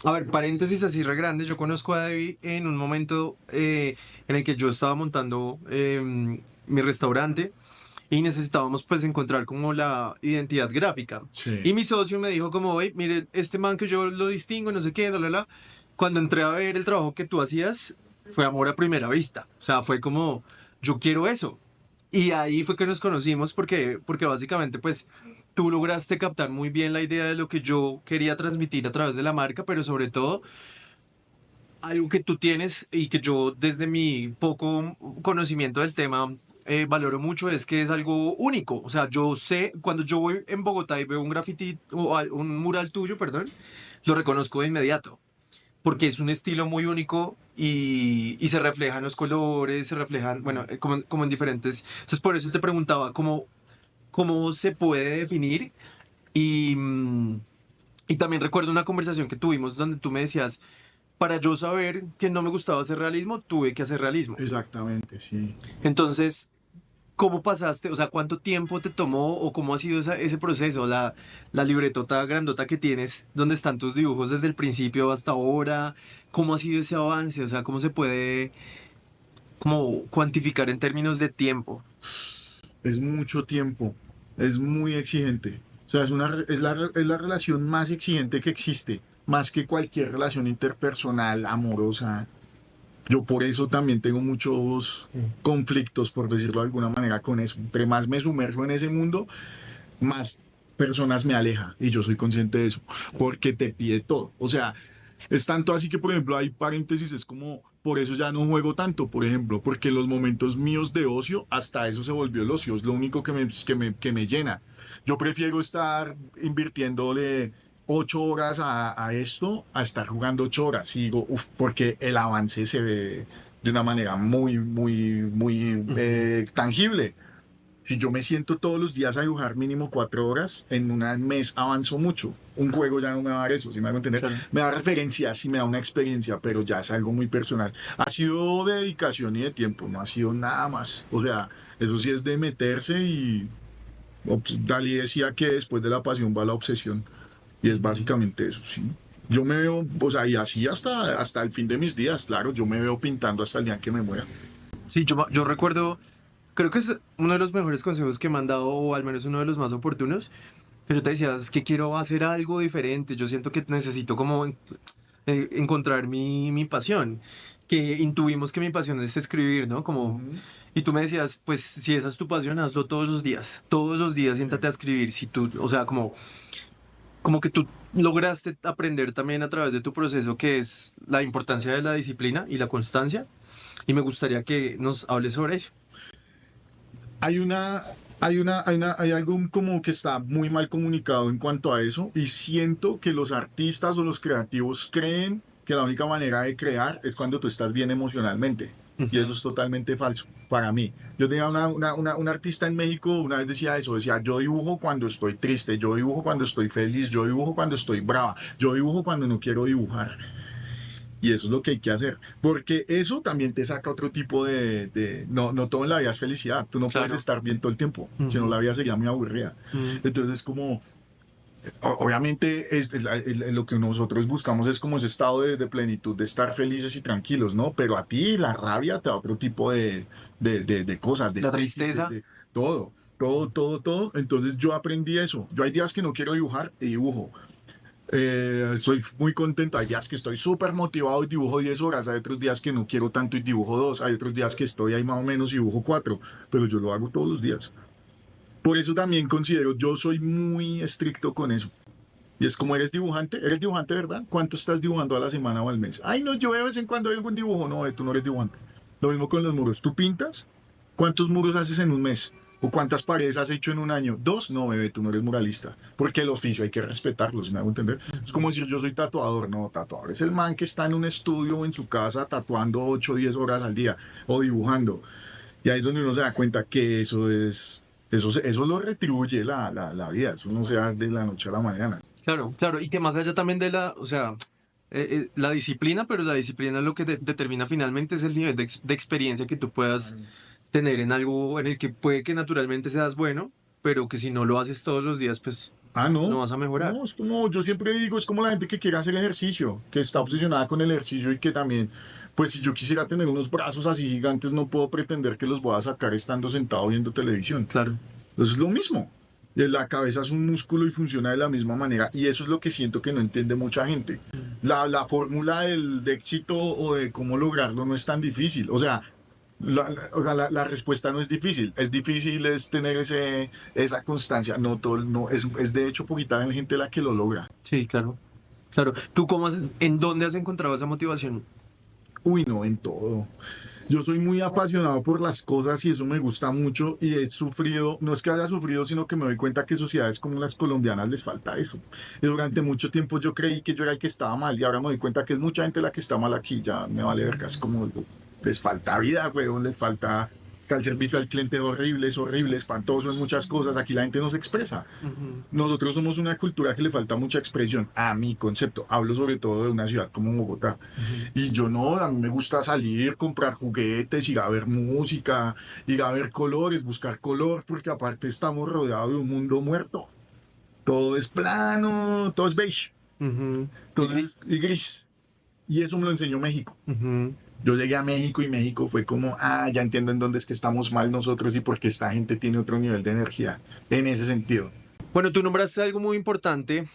a ver, paréntesis así re grandes, yo conozco a David en un momento en el que yo estaba montando mi restaurante y necesitábamos pues encontrar como la identidad gráfica. Sí, Y mi socio me dijo como, hey, mire, este man que yo lo distingo, no sé qué, la, la, la". Cuando entré a ver el trabajo que tú hacías, fue amor a primera vista. O sea, fue como, yo quiero eso. Y ahí fue que nos conocimos porque básicamente pues tú lograste captar muy bien la idea de lo que yo quería transmitir a través de la marca, pero sobre todo algo que tú tienes y que yo desde mi poco conocimiento del tema valoro mucho es que es algo único. O sea, yo sé, cuando yo voy en Bogotá y veo un graffiti o un mural tuyo, perdón, lo reconozco de inmediato, porque es un estilo muy único y se reflejan los colores, se reflejan, bueno, como en diferentes... Entonces, por eso te preguntaba cómo se puede definir y, y también recuerdo una conversación que tuvimos donde tú me decías, para yo saber que no me gustaba hacer realismo, tuve que hacer realismo. exactamente, sí. Entonces, ¿cómo pasaste? O sea, ¿cuánto tiempo te tomó o cómo ha sido ese proceso? La libretota grandota que tienes, donde están tus dibujos desde el principio hasta ahora. ¿Cómo ha sido ese avance? O sea, ¿cómo se puede como cuantificar en términos de tiempo? Es mucho tiempo, es muy exigente. O sea, es la relación más exigente que existe, más que cualquier relación interpersonal, amorosa. Yo por eso también tengo muchos Mm. conflictos, por decirlo de alguna manera, con eso. Entre más me sumerjo en ese mundo, más personas me aleja. Y yo soy consciente de eso, porque te pide todo. O sea, es tanto así que, por ejemplo, hay paréntesis, es como, por eso ya no juego tanto, por ejemplo, porque los momentos míos de ocio, hasta eso se volvió el ocio, es lo único que me llena. Yo prefiero estar invirtiéndole 8 horas a esto a estar jugando 8 horas. Y digo, uff, porque el avance se ve de una manera muy Ujú. tangible. Si yo me siento todos los días a dibujar mínimo 4 horas, en un mes avanzo mucho. Un juego ya no me va a dar eso, si me hago entender. Claro. Me da referencias, sí me da una experiencia, pero ya es algo muy personal. Ha sido de dedicación y de tiempo, no ha sido nada más. O sea, eso sí es de meterse y Dalí decía que después de la pasión va la obsesión. Y es Ujú. básicamente eso, sí. Yo me veo, o sea, y así hasta el fin de mis días, claro, yo me veo pintando hasta el día que me muera. Sí, yo recuerdo, creo que es uno de los mejores consejos que me han dado, o al menos uno de los más oportunos, que yo te decía, es que quiero hacer algo diferente, yo siento que necesito como encontrar mi pasión, que intuimos que mi pasión es escribir, ¿no? Como, Ujú. y tú me decías, pues si esa es tu pasión, hazlo todos los días Sí. siéntate a escribir, si tú, o sea, como como que tú lograste aprender también a través de tu proceso que es la importancia de la disciplina y la constancia. Y me gustaría que nos hables sobre eso. Hay una, hay algo como que está muy mal comunicado en cuanto a eso y siento que los artistas o los creativos creen que la única manera de crear es cuando tú estás bien emocionalmente. Y eso es totalmente falso para mí. Yo tenía una artista en México, una vez decía eso, decía, yo dibujo cuando estoy triste, yo dibujo cuando estoy feliz, yo dibujo cuando estoy brava, yo dibujo cuando no quiero dibujar. Y eso es lo que hay que hacer, porque eso también te saca otro tipo no, no todo en la vida es felicidad, tú no puedes Claro. estar bien todo el tiempo, si no Ujú, la vida sería muy aburrida. ujú. Entonces como, obviamente lo que nosotros buscamos es como ese estado de plenitud, de estar felices y tranquilos, ¿no? Pero a ti la rabia te da otro tipo de cosas, de La estrés, tristeza. todo. Todo, todo, todo. Entonces yo aprendí eso. Yo hay días que no quiero dibujar y dibujo. Estoy muy contento. Hay días que estoy súper motivado y dibujo 10 horas. Hay otros días que no quiero tanto y dibujo 2. Hay otros días que estoy ahí más o menos y dibujo 4. Pero yo lo hago todos los días. Por eso también considero, yo soy muy estricto con eso. Y es como eres dibujante, ¿verdad? ¿Cuánto estás dibujando a la semana o al mes? Ay, no, yo de vez en cuando hay algún dibujo. No, tú no eres dibujante. Lo mismo con los muros. ¿Tú pintas? ¿Cuántos muros haces en un mes? ¿O cuántas paredes has hecho en un año? ¿Dos? No, bebé, tú no eres muralista. Porque el oficio hay que respetarlo, ¿sí me hago entender? Es como decir, yo soy tatuador. No, tatuador es el man que está en un estudio o en su casa tatuando 8 o 10 horas al día o dibujando. Y ahí es donde uno se da cuenta que eso lo retribuye la vida. Eso no se da de la noche a la mañana. Claro, claro. Y que más allá también de la, o sea, la disciplina, pero la disciplina lo que determina finalmente es el nivel de experiencia que tú puedas tener en algo en el que puede que naturalmente seas bueno, pero que si no lo haces todos los días, pues Ah, no no. vas a mejorar. No, es como yo siempre digo, es como la gente que quiere hacer ejercicio, que está obsesionada con el ejercicio y que también, pues si yo quisiera tener unos brazos así gigantes, no puedo pretender que los voy a sacar estando sentado viendo televisión. Claro. Entonces es lo mismo. La cabeza es un músculo y funciona de la misma manera. Y eso es lo que siento que no entiende mucha gente. La fórmula de éxito o de cómo lograrlo no es tan difícil. O sea, la respuesta no es difícil. Es difícil es tener esa constancia. No, todo, no, es de hecho poquita gente la que lo logra. Sí, claro. Claro. ¿Tú cómo en dónde has encontrado esa motivación? Uy, no, en todo. Yo soy muy apasionado por las cosas y eso me gusta mucho y he sufrido, no es que haya sufrido, sino que me doy cuenta que sociedades como las colombianas les falta eso. Y durante mucho tiempo yo creí que yo era el que estaba mal y ahora me doy cuenta que es mucha gente la que está mal aquí, ya me vale verga, es como les falta vida, weón, les falta que el servicio al cliente es horrible, espantoso en muchas cosas, aquí la gente no se expresa. Ujú. Nosotros somos una cultura que le falta mucha expresión, a mi concepto, hablo sobre todo de una ciudad como Bogotá. Ujú. Y yo no, a mí me gusta salir, comprar juguetes, ir a ver música, ir a ver colores, buscar color, porque aparte estamos rodeados de un mundo muerto. Todo es plano, todo es beige, Ujú. entonces, y gris. Y eso me lo enseñó México. Ujú. Yo llegué a México y México fue como, ya entiendo en dónde es que estamos mal nosotros y por qué esta gente tiene otro nivel de energía. En ese sentido. Bueno, tú nombraste algo muy importante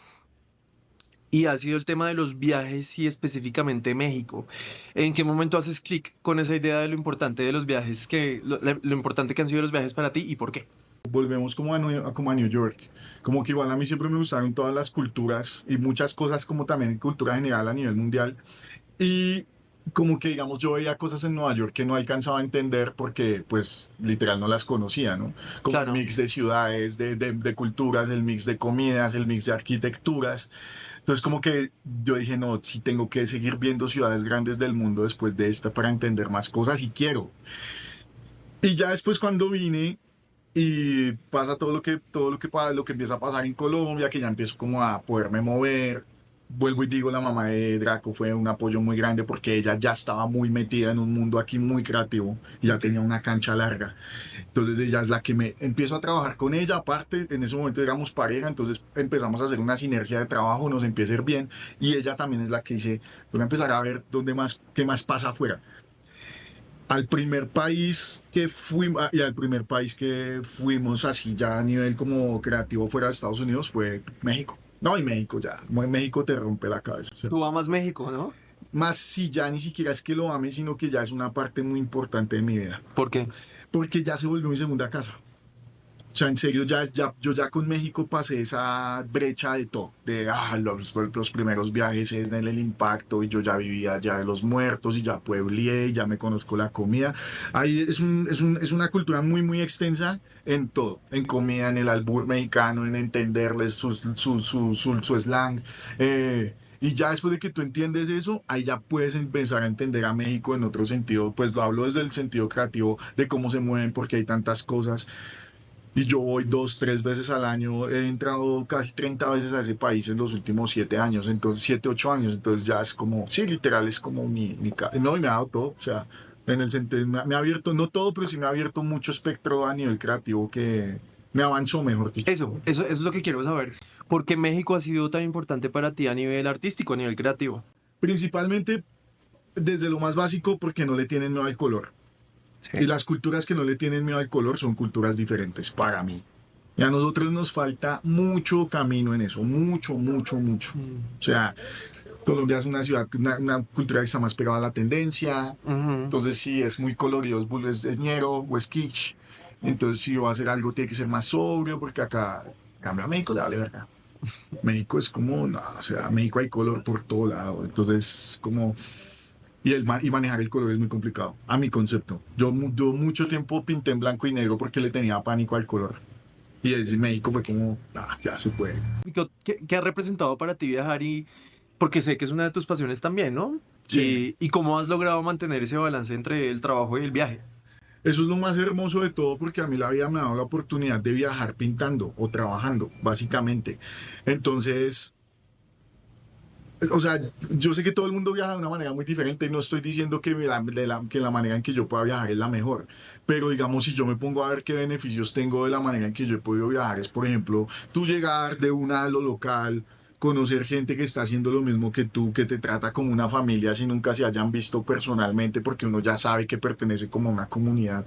y ha sido el tema de los viajes y específicamente México. ¿En qué momento haces clic con esa idea de lo importante de los viajes, lo importante que han sido los viajes para ti y por qué? Volvemos como a New York. Como que igual a mí siempre me gustaron todas las culturas y muchas cosas como también en cultura general a nivel mundial. Y como que, digamos, yo veía cosas en Nueva York que no alcanzaba a entender porque, pues, literal no las conocía, ¿no? Como el Claro. mix de ciudades, de culturas, el mix de comidas, el mix de arquitecturas. Entonces, como que yo dije, no, sí tengo que seguir viendo ciudades grandes del mundo después de esta para entender más cosas y quiero. Y ya después cuando vine y pasa lo que empieza a pasar en Colombia, que ya empiezo como a poderme mover. Vuelvo y digo, la mamá de Draco fue un apoyo muy grande porque ella ya estaba muy metida en un mundo aquí muy creativo y ya Ok. tenía una cancha larga. Entonces ella es la que me empiezo a trabajar con ella. Aparte, en ese momento éramos pareja, entonces empezamos a hacer una sinergia de trabajo, nos empieza a ir bien y ella también es la que dice, voy a empezar a ver qué más pasa afuera. Al primer país que fuimos, y al primer país que fuimos así ya a nivel como creativo fuera de Estados Unidos fue México. No, y México ya, México te rompe la cabeza. O sea, Tú amas México, ¿no? más si ya ni siquiera es que lo ame, sino que ya es una parte muy importante de mi vida. ¿Por qué? Porque ya se volvió mi segunda casa. O sea, en serio, yo ya con México pasé esa brecha de todo, de los primeros viajes en el impacto y yo ya vivía ya de los muertos y ya pueblié, ya me conozco la comida. Ahí es una cultura muy, muy extensa en todo, en comida, en el albur mexicano, en entenderles su slang. Y ya después de que tú entiendes eso, ahí ya puedes empezar a entender a México en otro sentido. Pues lo hablo desde el sentido creativo de cómo se mueven, porque hay tantas cosas. Y yo voy 2, 3 veces al año. He entrado casi 30 veces a ese país en los últimos 7 años, entonces 7, 8 años. Entonces ya es como, sí, literal, es como no, y me ha dado todo. O sea, en el sentido, me ha abierto, no todo, pero sí me ha abierto mucho espectro a nivel creativo que me avanzó, mejor dicho. Eso es lo que quiero saber. ¿Por qué México ha sido tan importante para ti a nivel artístico, a nivel creativo? Principalmente desde lo más básico, porque no le tienen miedo al color. Y Sí. las culturas que no le tienen miedo al color son culturas diferentes para mí. Y a nosotros nos falta mucho camino en eso, mucho, mucho, mucho. Mm. O sea, Colombia es una ciudad, una cultura que está más pegada a la tendencia. Ujú. Entonces, si es muy colorido, es ñero o es kitsch. Entonces, si va a hacer algo, tiene que ser más sobrio, porque acá, cambia a México, le vale verga. México es como, no, o sea, México hay color por todo lado. Entonces, como, y manejar el color es muy complicado, a mi concepto. Yo mucho tiempo pinté en blanco y negro porque le tenía pánico al color. Y desde México fue como, ya se puede. ¿Y qué ha representado para ti viajar? Y porque sé que es una de tus pasiones también, ¿no? Sí, Y cómo has logrado mantener ese balance entre el trabajo y el viaje. eso es lo más hermoso de todo porque a mí la vida me ha dado la oportunidad de viajar pintando o trabajando, básicamente. Entonces, o sea, yo sé que todo el mundo viaja de una manera muy diferente y no estoy diciendo que que la manera en que yo pueda viajar es la mejor, pero digamos, si yo me pongo a ver qué beneficios tengo de la manera en que yo he podido viajar, es por ejemplo, tú llegar de una a lo local, conocer gente que está haciendo lo mismo que tú, que te trata como una familia si nunca se hayan visto personalmente, porque uno ya sabe que pertenece como a una comunidad,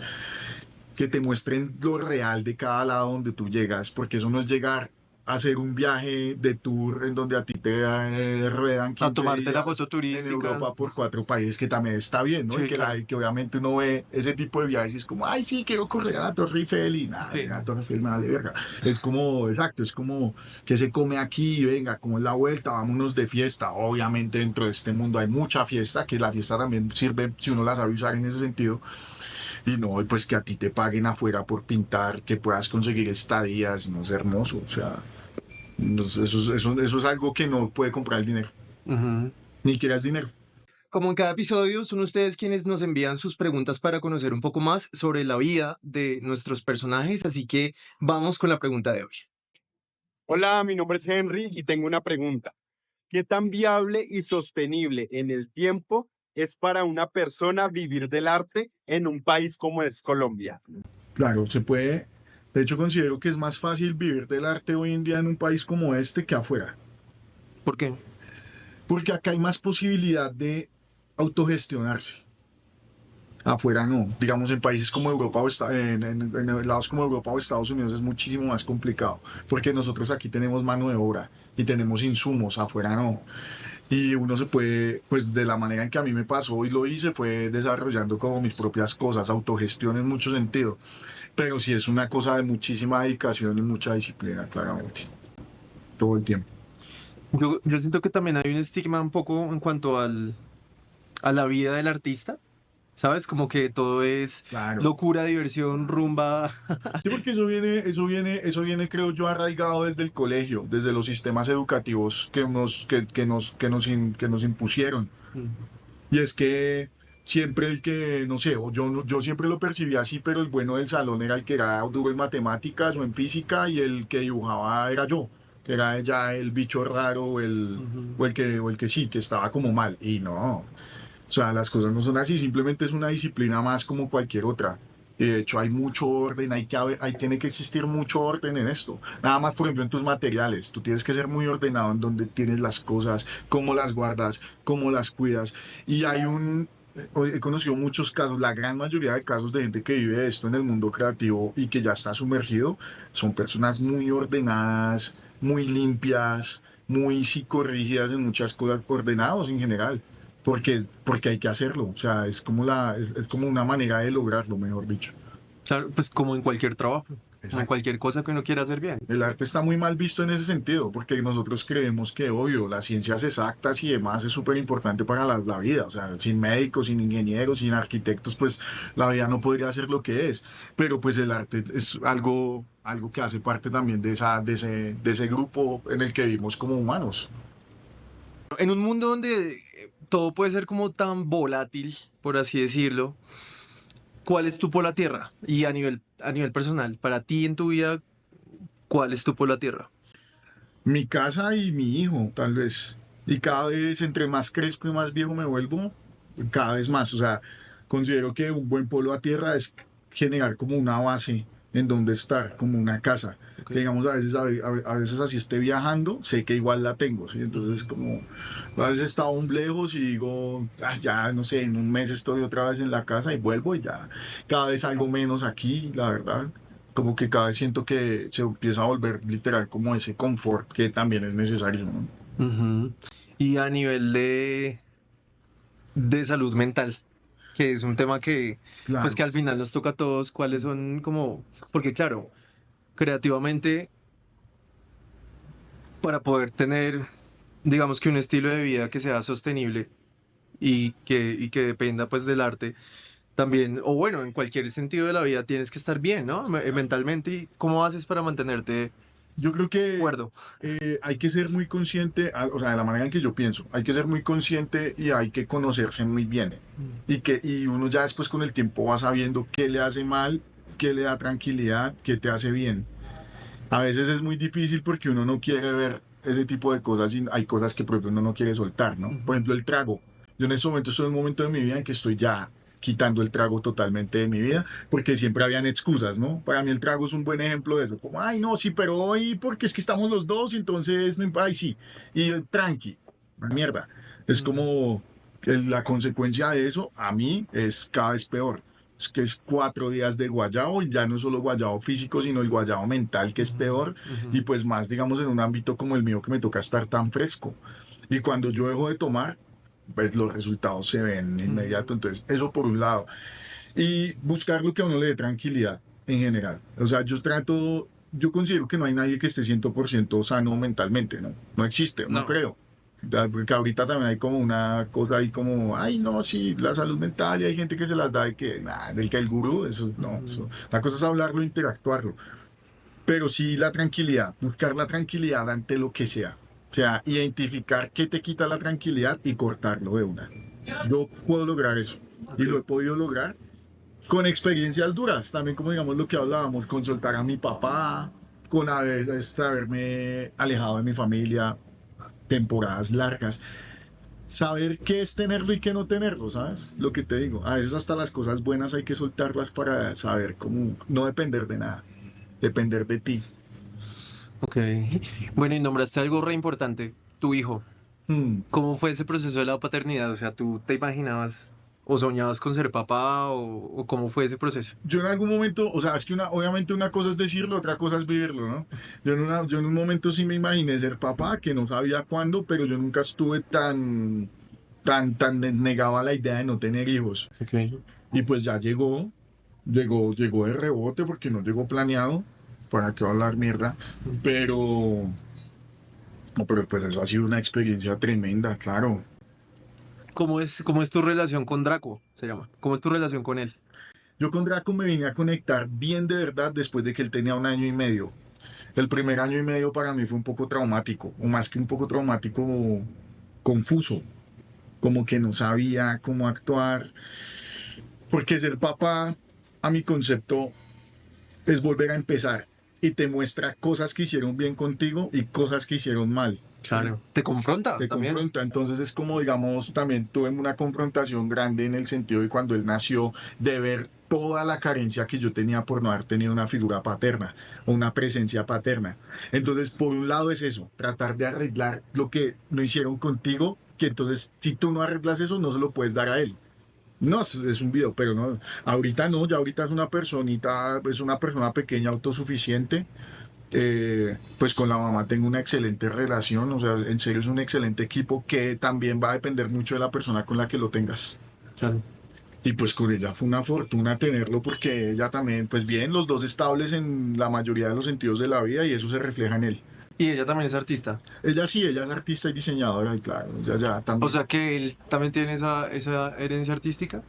que te muestren lo real de cada lado donde tú llegas, porque eso no es llegar a hacer un viaje de tour en donde a ti te ruedan A 15 tomarte la días foto en turística. Europa por 4 países, que también está bien, ¿no? Y Sí, que, claro. que obviamente uno ve ese tipo de viajes y es como, ay, sí, quiero correr a la Torre Eiffel y nada, Sí. la Torre Eiffel me vale verga. Es como, exacto, es como que se come aquí, venga, como es la vuelta, vámonos de fiesta. Obviamente dentro de este mundo hay mucha fiesta, que la fiesta también sirve si uno la sabe usar en ese sentido, y no, pues que a ti te paguen afuera por pintar, que puedas conseguir estadías, no es hermoso. O sea, eso es algo que no puede comprar el dinero. Ujú. Ni quieras dinero. Como en cada episodio, son ustedes quienes nos envían sus preguntas para conocer un poco más sobre la vida de nuestros personajes, así que vamos con la pregunta de hoy. Hola, mi nombre es Henry y tengo una pregunta. ¿Qué tan viable y sostenible en el tiempo es para una persona vivir del arte en un país como es Colombia? Claro, se puede. De hecho, considero que es más fácil vivir del arte hoy en día en un país como este que afuera. ¿Por qué? Porque acá hay más posibilidad de autogestionarse. Afuera no. Digamos, en países como Europa o en lados como Europa o Estados Unidos es muchísimo más complicado, porque nosotros aquí tenemos mano de obra y tenemos insumos, afuera no. Y uno se puede, pues de la manera en que a mí me pasó y lo hice, fue desarrollando como mis propias cosas, autogestión en mucho sentido. Pero sí es una cosa de muchísima dedicación y mucha disciplina, claramente, todo el tiempo. Yo siento que también hay un estigma un poco en cuanto a la vida del artista, ¿sabes? Como que todo es Claro. locura, diversión, rumba. Sí, porque eso viene, creo yo, arraigado desde el colegio, desde los sistemas educativos que nos impusieron. Mm. Y es que siempre el que, no sé, o yo, yo siempre lo percibía así, pero el bueno del salón era el que era duro en matemáticas o en física y el que dibujaba era yo, que era ya el bicho raro Ujú. o el que sí, que estaba como mal. Y no, o sea, las cosas no son así, simplemente es una disciplina más como cualquier otra. Y de hecho, hay mucho orden, hay tiene que existir mucho orden en esto. Nada más, por ejemplo, en tus materiales. Tú tienes que ser muy ordenado en donde tienes las cosas, cómo las guardas, cómo las cuidas. Y he conocido muchos casos, la gran mayoría de casos de gente que vive esto en el mundo creativo y que ya está sumergido, son personas muy ordenadas, muy limpias, muy psicorrígidas en muchas cosas, ordenados en general porque hay que hacerlo. O sea, es como una manera de lograrlo, mejor dicho. Claro, pues como en cualquier trabajo. en cualquier cosa que uno quiera hacer bien. El arte está muy mal visto en ese sentido, porque nosotros creemos que, obvio, las ciencias exactas y demás es súper importante para la vida. O sea, sin médicos, sin ingenieros, sin arquitectos, pues la vida no podría ser lo que es. Pero pues el arte es algo que hace parte también de ese grupo en el que vivimos como humanos. En un mundo donde todo puede ser como tan volátil, por así decirlo, ¿cuál es tu polo a tierra? Y a nivel personal, para ti en tu vida, ¿cuál es tu polo a tierra? Mi casa y mi hijo, tal vez. Y cada vez, entre más crezco y más viejo me vuelvo, cada vez más. O sea, considero que un buen polo a tierra es generar como una base en donde estar, como una casa. Ok. Que digamos, a veces así esté viajando, sé que igual la tengo, ¿sí? Entonces, como a veces estaba un lejos y digo, ya, no sé, en un mes estoy otra vez en la casa y vuelvo y ya, cada vez algo menos aquí, la verdad. Como que cada vez siento que se empieza a volver literal como ese confort que también es necesario, ¿no? Ujú. Y a nivel de salud mental, que es un tema que, pues Claro. que al final nos toca a todos, cuáles son como, porque claro, creativamente, para poder tener, digamos que un estilo de vida que sea sostenible y que dependa pues del arte, también, o bueno, en cualquier sentido de la vida tienes que estar bien, ¿no? Mentalmente, ¿y cómo haces para mantenerte Yo creo que cuerdo? hay que ser muy consciente, o sea, de la manera en que yo pienso, hay que ser muy consciente y hay que conocerse muy bien. Y uno ya después con el tiempo va sabiendo qué le hace mal, qué le da tranquilidad, qué te hace bien. A veces es muy difícil porque uno no quiere ver ese tipo de cosas y hay cosas que por ejemplo uno no quiere soltar, ¿no? Por Ujú. ejemplo, el trago. Yo en este momento estoy en un momento de mi vida en que estoy ya quitando el trago totalmente de mi vida, porque siempre habían excusas, ¿no? Para mí el trago es un buen ejemplo de eso, como, ay, no, sí, pero hoy porque es que estamos los dos, entonces, no, ay, sí, y tranqui, mierda. Es Mm. como la consecuencia de eso, a mí, es cada vez peor. Es que es 4 días de guayabo y ya no solo guayabo físico, sino el guayabo mental, que es Ujú, peor, ujú. y pues más, digamos, en un ámbito como el mío que me toca estar tan fresco. Y cuando yo dejo de tomar, pues los resultados se ven inmediato. Mm. Entonces, eso por un lado. Y buscar lo que a uno le dé tranquilidad en general. O sea, yo considero que no hay nadie que esté 100% sano mentalmente, ¿no? No existe, no No. creo. Porque ahorita también hay como una cosa ahí como, ay, no, sí, la salud mental y hay gente que se las da de que, nada, del que el gurú, eso, no, Ujú. eso. La cosa es hablarlo, interactuarlo. Pero sí la tranquilidad, buscar la tranquilidad ante lo que sea. O sea, identificar qué te quita la tranquilidad y cortarlo de una. Yo puedo lograr eso y Ok. lo he podido lograr con experiencias duras, también como digamos lo que hablábamos, con soltar a mi papá, con haberme alejado de mi familia temporadas largas, saber qué es tenerlo y qué no tenerlo, ¿sabes? Lo que te digo, a veces hasta las cosas buenas hay que soltarlas para saber cómo no depender de nada, depender de ti. Ok. Bueno, y nombraste algo re importante, tu hijo. Hmm. ¿Cómo fue ese proceso de la paternidad? O sea, ¿tú te imaginabas o soñabas con ser papá o cómo fue ese proceso? Yo en algún momento, o sea, es que obviamente una cosa es decirlo, otra cosa es vivirlo, ¿no? Yo en un momento sí me imaginé ser papá, que no sabía cuándo, pero yo nunca estuve tan negado a la idea de no tener hijos. Ok. Y pues ya llegó de rebote porque no llegó planeado, para qué hablar mierda, pero, no, pero pues eso ha sido una experiencia tremenda, claro. Cómo es tu relación con Draco? Se llama. ¿Cómo es tu relación con él? Yo con Draco me vine a conectar bien de verdad después de que él tenía 1 año y medio. El primer año y medio para mí fue un poco traumático, o más que un poco traumático, confuso, como que no sabía cómo actuar, porque ser papá, a mi concepto, es volver a empezar y te muestra cosas que hicieron bien contigo y cosas que hicieron mal. ¿Sí? Claro. Te confronta Te también. confronta. Entonces es como, digamos, también tuve una confrontación grande en el sentido de cuando él nació, de ver toda la carencia que yo tenía por no haber tenido una figura paterna o una presencia paterna. Entonces, por un lado es eso, tratar de arreglar lo que no hicieron contigo, que entonces si tú no arreglas eso, no se lo puedes dar a él. No, es un video, pero no, ahorita no, ya ahorita es una personita, es una persona pequeña, autosuficiente, pues con la mamá tengo una excelente relación, o sea, en serio es un excelente equipo que también va a depender mucho de la persona con la que lo tengas. Claro. Y pues con ella fue una fortuna tenerlo porque ella también, pues bien, los dos estables en la mayoría de los sentidos de la vida y eso se refleja en él. Y ella también es artista. Ella sí, ella es artista y diseñadora y claro, ella ya O también. sea que él también tiene esa herencia artística.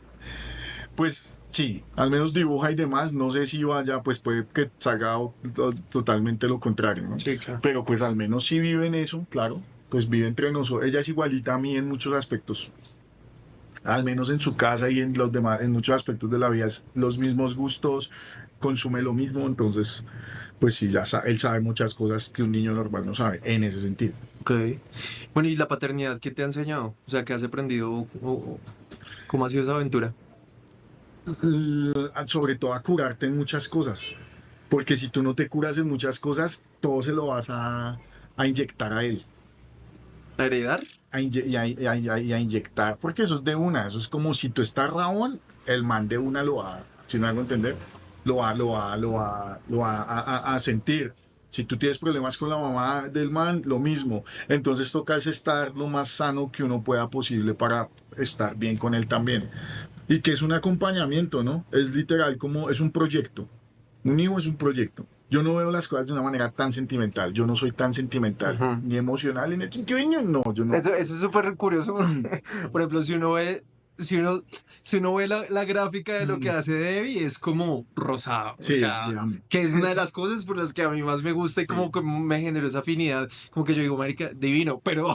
Pues sí, al menos dibuja y demás, no sé si vaya, pues puede que salga totalmente lo contrario, ¿no? Sí, claro. Pero pues al menos sí vive en eso, claro, pues vive entre nosotros. Ella es igualita a mí en muchos aspectos, al menos en su casa y en los demás, en muchos aspectos de la vida, es los mismos gustos, consume lo mismo, entonces, pues sí, él sabe muchas cosas que un niño normal no sabe, en ese sentido. Ok. Bueno, ¿y la paternidad qué te ha enseñado? O sea, ¿qué has aprendido? ¿Cómo ha sido esa aventura? Sobre todo a curarte en muchas cosas, porque si tú no te curas en muchas cosas, todo se lo vas a inyectar a él. ¿A heredar? Y a inyectar, porque eso es de una, eso es como si tú estás rabón, el man de una lo va, si no hago entender, lo va a sentir. Si tú tienes problemas con la mamá del man, lo mismo. Entonces toca es estar lo más sano que uno pueda posible para estar bien con él también. Y que es un acompañamiento, ¿no? Es literal como es un proyecto. Un hijo es un proyecto. Yo no veo las cosas de una manera tan sentimental. Yo no soy tan sentimental Ujú. ni emocional en el sentido de no, yo no. Eso es súper curioso. Por ejemplo, si uno ve la gráfica de lo que hace Debbie, es como rosado. O Sí, sea, dígame. que es una de las cosas por las que a mí más me gusta y como Sí. que me generó esa afinidad. Como que yo digo, marica, divino, pero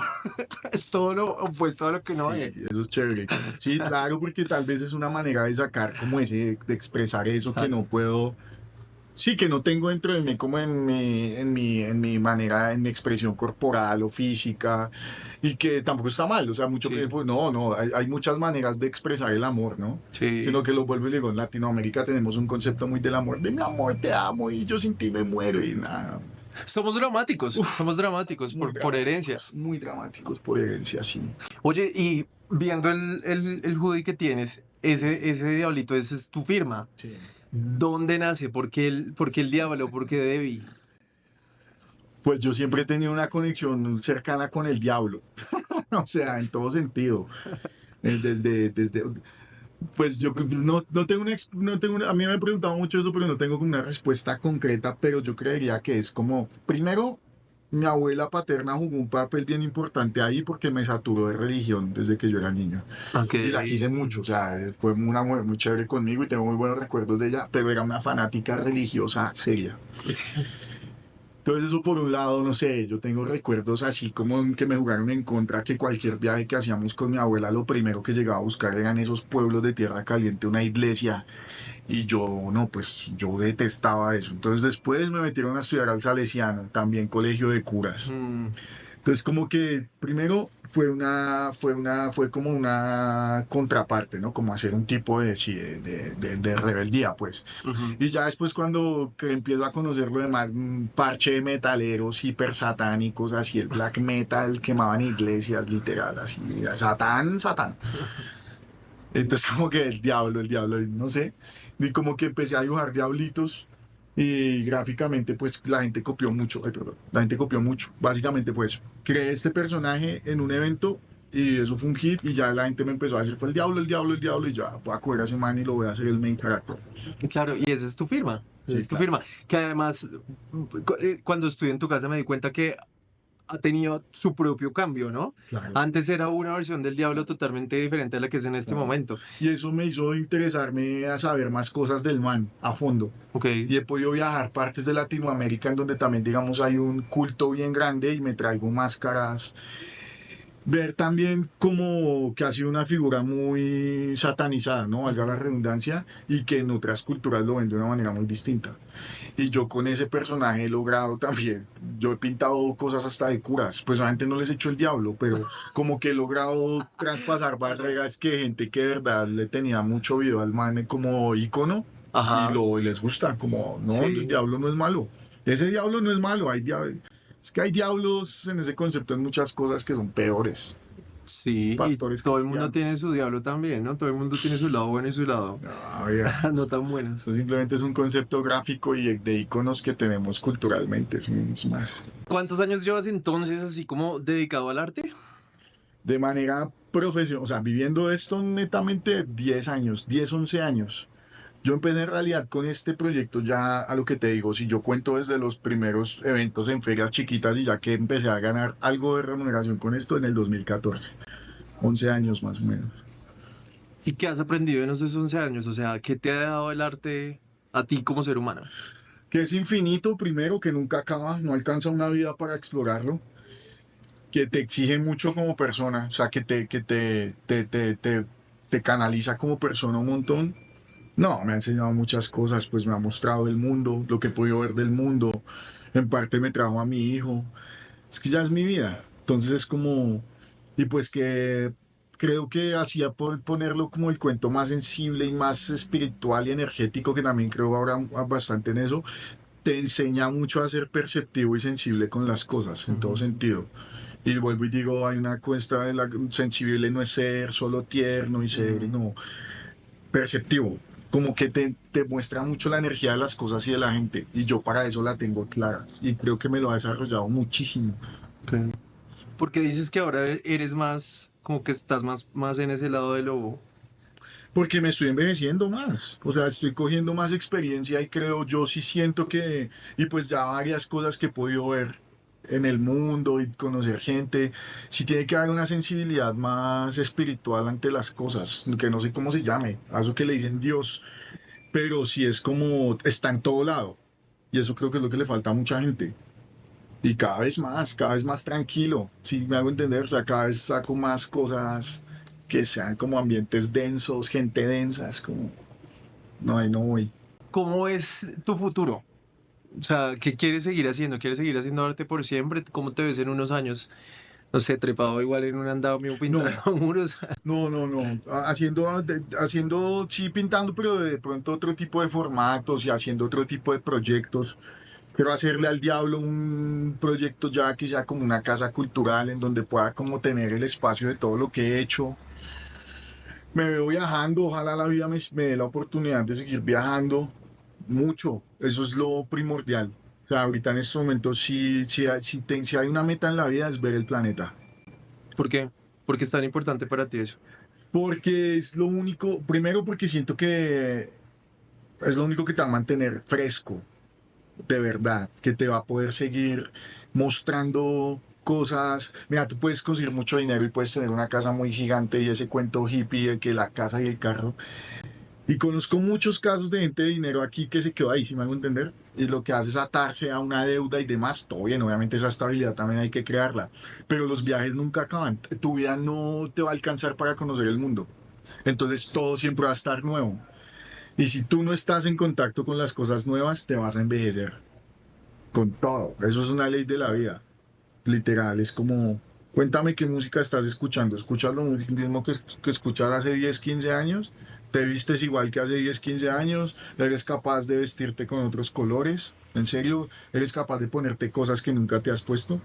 es todo lo opuesto a lo que uno Sí, ve. eso es chévere. Sí, claro, porque tal vez es una manera de sacar como ese, de expresar eso que no puedo, sí, que no tengo dentro de mí como en mi manera, en mi expresión corporal o física, y que tampoco está mal, o sea, mucho que, Sí, pues no, no, hay muchas maneras de expresar el amor, ¿no? sí. Sino que lo vuelvo y digo, en Latinoamérica tenemos un concepto muy del amor, de mi amor, te amo, y yo sin ti me muero, y nada, Somos dramáticos muy dramáticos por herencia, sí. Oye, y viendo el hoodie que tienes, ese diablito, esa es tu firma. Sí. ¿Dónde nace? ¿Por qué el diablo? ¿Por qué Debbie? Pues yo siempre he tenido una conexión cercana con el diablo, o sea, en todo sentido. Desde, pues yo no tengo a mí me he preguntado mucho eso, pero no tengo como una respuesta concreta, pero yo creería que es como, primero, mi abuela paterna jugó un papel bien importante ahí porque me saturó de religión desde que yo era niño. Ok. Y la quise mucho, o sea, fue una mujer muy chévere conmigo y tengo muy buenos recuerdos de ella, pero era una fanática religiosa seria. Entonces eso por un lado, no sé, yo tengo recuerdos así como que me jugaron en contra, que cualquier viaje que hacíamos con mi abuela, lo primero que llegaba a buscar eran esos pueblos de tierra caliente, una iglesia, y yo, no, pues yo detestaba eso. Entonces después me metieron a estudiar al Salesiano, también colegio de curas. Mm, Entonces como que primero fue como una contraparte, ¿no? Como hacer un tipo de, sí, de rebeldía, pues. ujú. Y ya después cuando que empiezo a conocer lo demás, parche de metaleros hiper satánicos, así el black metal, quemaban iglesias, literal, así, Satán, Satán. Entonces como que el diablo, no sé. Y como que empecé a dibujar diablitos y gráficamente pues la gente copió mucho, ay, perdón, la gente copió mucho. Básicamente fue eso. Creé este personaje en un evento y eso fue un hit y ya la gente me empezó a decir fue el diablo, el diablo, el diablo y ya voy a coger a ese man y lo voy a hacer el main character. Claro, y esa es tu firma. Esa Sí, es tu claro. firma. Que además, cuando estuve en tu casa me di cuenta que ha tenido su propio cambio, ¿no? Claro. Antes era una versión del diablo totalmente diferente a la que es en este Claro. momento. Y eso me hizo interesarme a saber más cosas del man a fondo. Ok. Y he podido viajar partes de Latinoamérica en donde también, digamos, hay un culto bien grande y me traigo máscaras. Ver también como que ha sido una figura muy satanizada, ¿no? Valga la redundancia, y que en otras culturas lo ven de una manera muy distinta. Y yo con ese personaje he logrado también, yo he pintado cosas hasta de curas, pues obviamente no les he hecho el diablo, pero como que he logrado traspasar barreras que gente que de verdad le tenía mucho video al man como ícono Ajá. y les gusta, como, no, el Sí. diablo no es malo. Ese diablo no es malo, es que hay diablos en ese concepto en muchas cosas que son peores. Sí, y Pastores todo el mundo tiene cristianos. su diablo también, ¿no? Todo el mundo tiene su lado bueno y su lado Ah, ya. no tan bueno. Eso simplemente es un concepto gráfico y de iconos que tenemos culturalmente, es más. ¿Cuántos años llevas entonces así como dedicado al arte? De manera profesión, o sea, viviendo esto netamente 10 años, 10 11 años. Yo empecé en realidad con este proyecto ya a lo que te digo, si yo cuento desde los primeros eventos en ferias chiquitas y ya que empecé a ganar algo de remuneración con esto en el 2014, 11 años más o menos. ¿Y qué has aprendido en esos 11 años? O sea, ¿qué te ha dado el arte a ti como ser humano? Que es infinito, primero, que nunca acaba, no alcanza una vida para explorarlo, que te exige mucho como persona, o sea, te canaliza como persona un montón. No, me ha enseñado muchas cosas, pues me ha mostrado el mundo, lo que he podido ver del mundo, en parte me trajo a mi hijo, es que ya es mi vida, entonces es como, y pues que creo que hacía por ponerlo como el cuento más sensible y más espiritual y energético, que también creo ahora bastante en eso, te enseña mucho a ser perceptivo y sensible con las cosas, en todo Ujú. sentido. Y vuelvo y digo, hay una cuesta de la sensible no es ser solo tierno y ser, Mm, no, perceptivo. Como que te muestra mucho la energía de las cosas y de la gente. Y yo para eso la tengo clara. Y creo que me lo ha desarrollado muchísimo. ok. Porque dices que ahora eres más, como que estás más en ese lado de lo... Porque me estoy envejeciendo más. O sea, estoy cogiendo más experiencia y creo, yo sí siento que, y pues ya varias cosas que he podido ver en el mundo y conocer gente, sí tiene que haber una sensibilidad más espiritual ante las cosas, que no sé cómo se llame, a eso que le dicen Dios, pero sí es como, está en todo lado. Y eso creo que es lo que le falta a mucha gente. Y cada vez más tranquilo, si me hago entender, o sea, cada vez saco más cosas que sean como ambientes densos, gente densa, es como, no, ahí no voy. ¿Cómo es tu futuro? O sea, ¿qué quieres seguir haciendo? ¿Quieres seguir haciendo arte por siempre? ¿Cómo te ves en unos años? No sé, trepado igual en un andamio pintando No, muros. no, haciendo, haciendo, sí pintando, pero de pronto otro tipo de formatos y haciendo otro tipo de proyectos. Quiero hacerle al diablo un proyecto ya que sea como una casa cultural en donde pueda como tener el espacio de todo lo que he hecho. Me veo viajando, ojalá la vida me dé la oportunidad de seguir viajando mucho, eso es lo primordial. O sea, ahorita en estos momentos, si hay una meta en la vida es ver el planeta, ¿Por qué? ¿Por qué es tan importante para ti eso? porque es lo único, primero porque siento que es lo único que te va a mantener fresco, de verdad, que te va a poder seguir mostrando cosas. Mira, tú puedes conseguir mucho dinero y puedes tener una casa muy gigante y ese cuento hippie de que la casa y el carro. Y conozco muchos casos de gente de dinero aquí que se quedó ahí, si me hago entender. Y lo que hace es atarse a una deuda y demás. Todo bien, obviamente esa estabilidad también hay que crearla. Pero los viajes nunca acaban. Tu vida no te va a alcanzar para conocer el mundo. Entonces todo siempre va a estar nuevo. Y si tú no estás en contacto con las cosas nuevas, te vas a envejecer. Con todo. Eso es una ley de la vida. Literal, es como, cuéntame qué música estás escuchando. ¿Escuchas lo mismo que escuchas hace 10 15 años? ¿Te vistes igual que hace 10 15 años? ¿Eres capaz de vestirte con otros colores? ¿En serio? ¿Eres capaz de ponerte cosas que nunca te has puesto?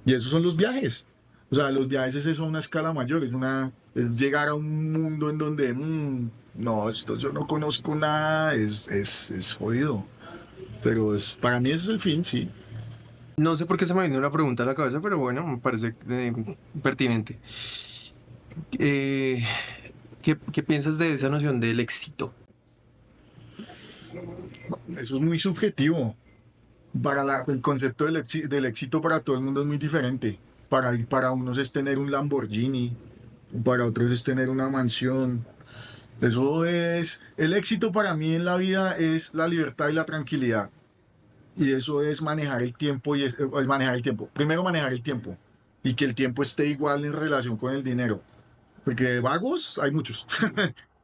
Y esos son los viajes. O sea, los viajes es eso a una escala mayor, es llegar a un mundo en donde, no, esto yo no conozco nada, es jodido. Pero para mí ese es el fin, sí. No sé por qué se me vino una pregunta a la cabeza, pero bueno, me parece pertinente. Eh, ¿qué piensas de esa noción del éxito? Eso es muy subjetivo. El concepto del éxito para todo el mundo es muy diferente. Para unos es tener un Lamborghini, para otros es tener una mansión. El éxito para mí en la vida es la libertad y la tranquilidad. Y eso es manejar el tiempo y es manejar el tiempo. Primero manejar el tiempo y que el tiempo esté igual en relación con el dinero. Porque vagos hay muchos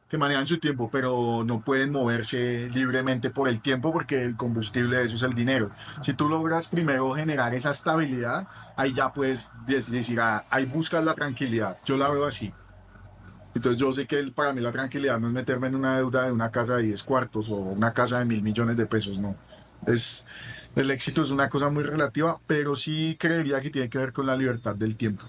que manejan su tiempo, pero no pueden moverse libremente por el tiempo porque el combustible de eso es el dinero. Si tú logras primero generar esa estabilidad, ahí ya puedes decir, ahí buscas la tranquilidad. Yo la veo así. Entonces yo sé que para mí la tranquilidad no es meterme en una deuda de una casa de 10 cuartos o una casa de 1.000 millones de pesos, no. Es, el éxito es una cosa muy relativa, pero sí creería que tiene que ver con la libertad del tiempo.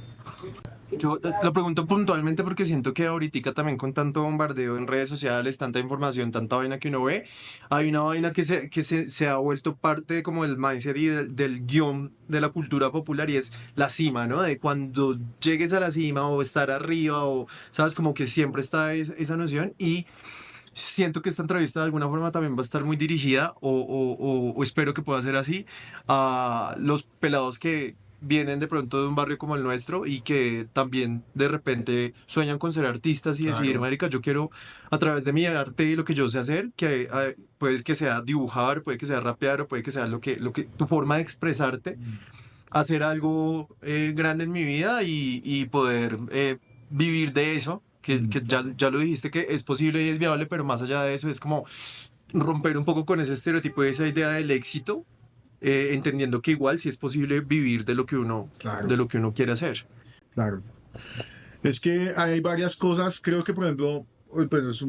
Yo lo pregunto puntualmente porque siento que ahorita también con tanto bombardeo en redes sociales, tanta información, tanta vaina que uno ve, hay una vaina que se ha vuelto parte como del mindset y del guión de la cultura popular y es la cima, ¿no? De cuando llegues a la cima o estar arriba o, sabes, como que siempre está esa noción y siento que esta entrevista de alguna forma también va a estar muy dirigida o espero que pueda ser así a los pelados que vienen de pronto de un barrio como el nuestro y que también de repente sueñan con ser artistas y decir, Claro. marica, yo quiero a través de mi arte y lo que yo sé hacer, que puede que sea dibujar, puede que sea rapear o puede que sea lo que tu forma de expresarte, hacer algo grande en mi vida y poder vivir de eso, que ya lo dijiste que es posible y es viable, pero más allá de eso es como romper un poco con ese estereotipo y esa idea del éxito, entendiendo que igual sí es posible vivir de Claro, lo que uno quiere hacer. claro. Es que hay varias cosas, creo que por ejemplo, pues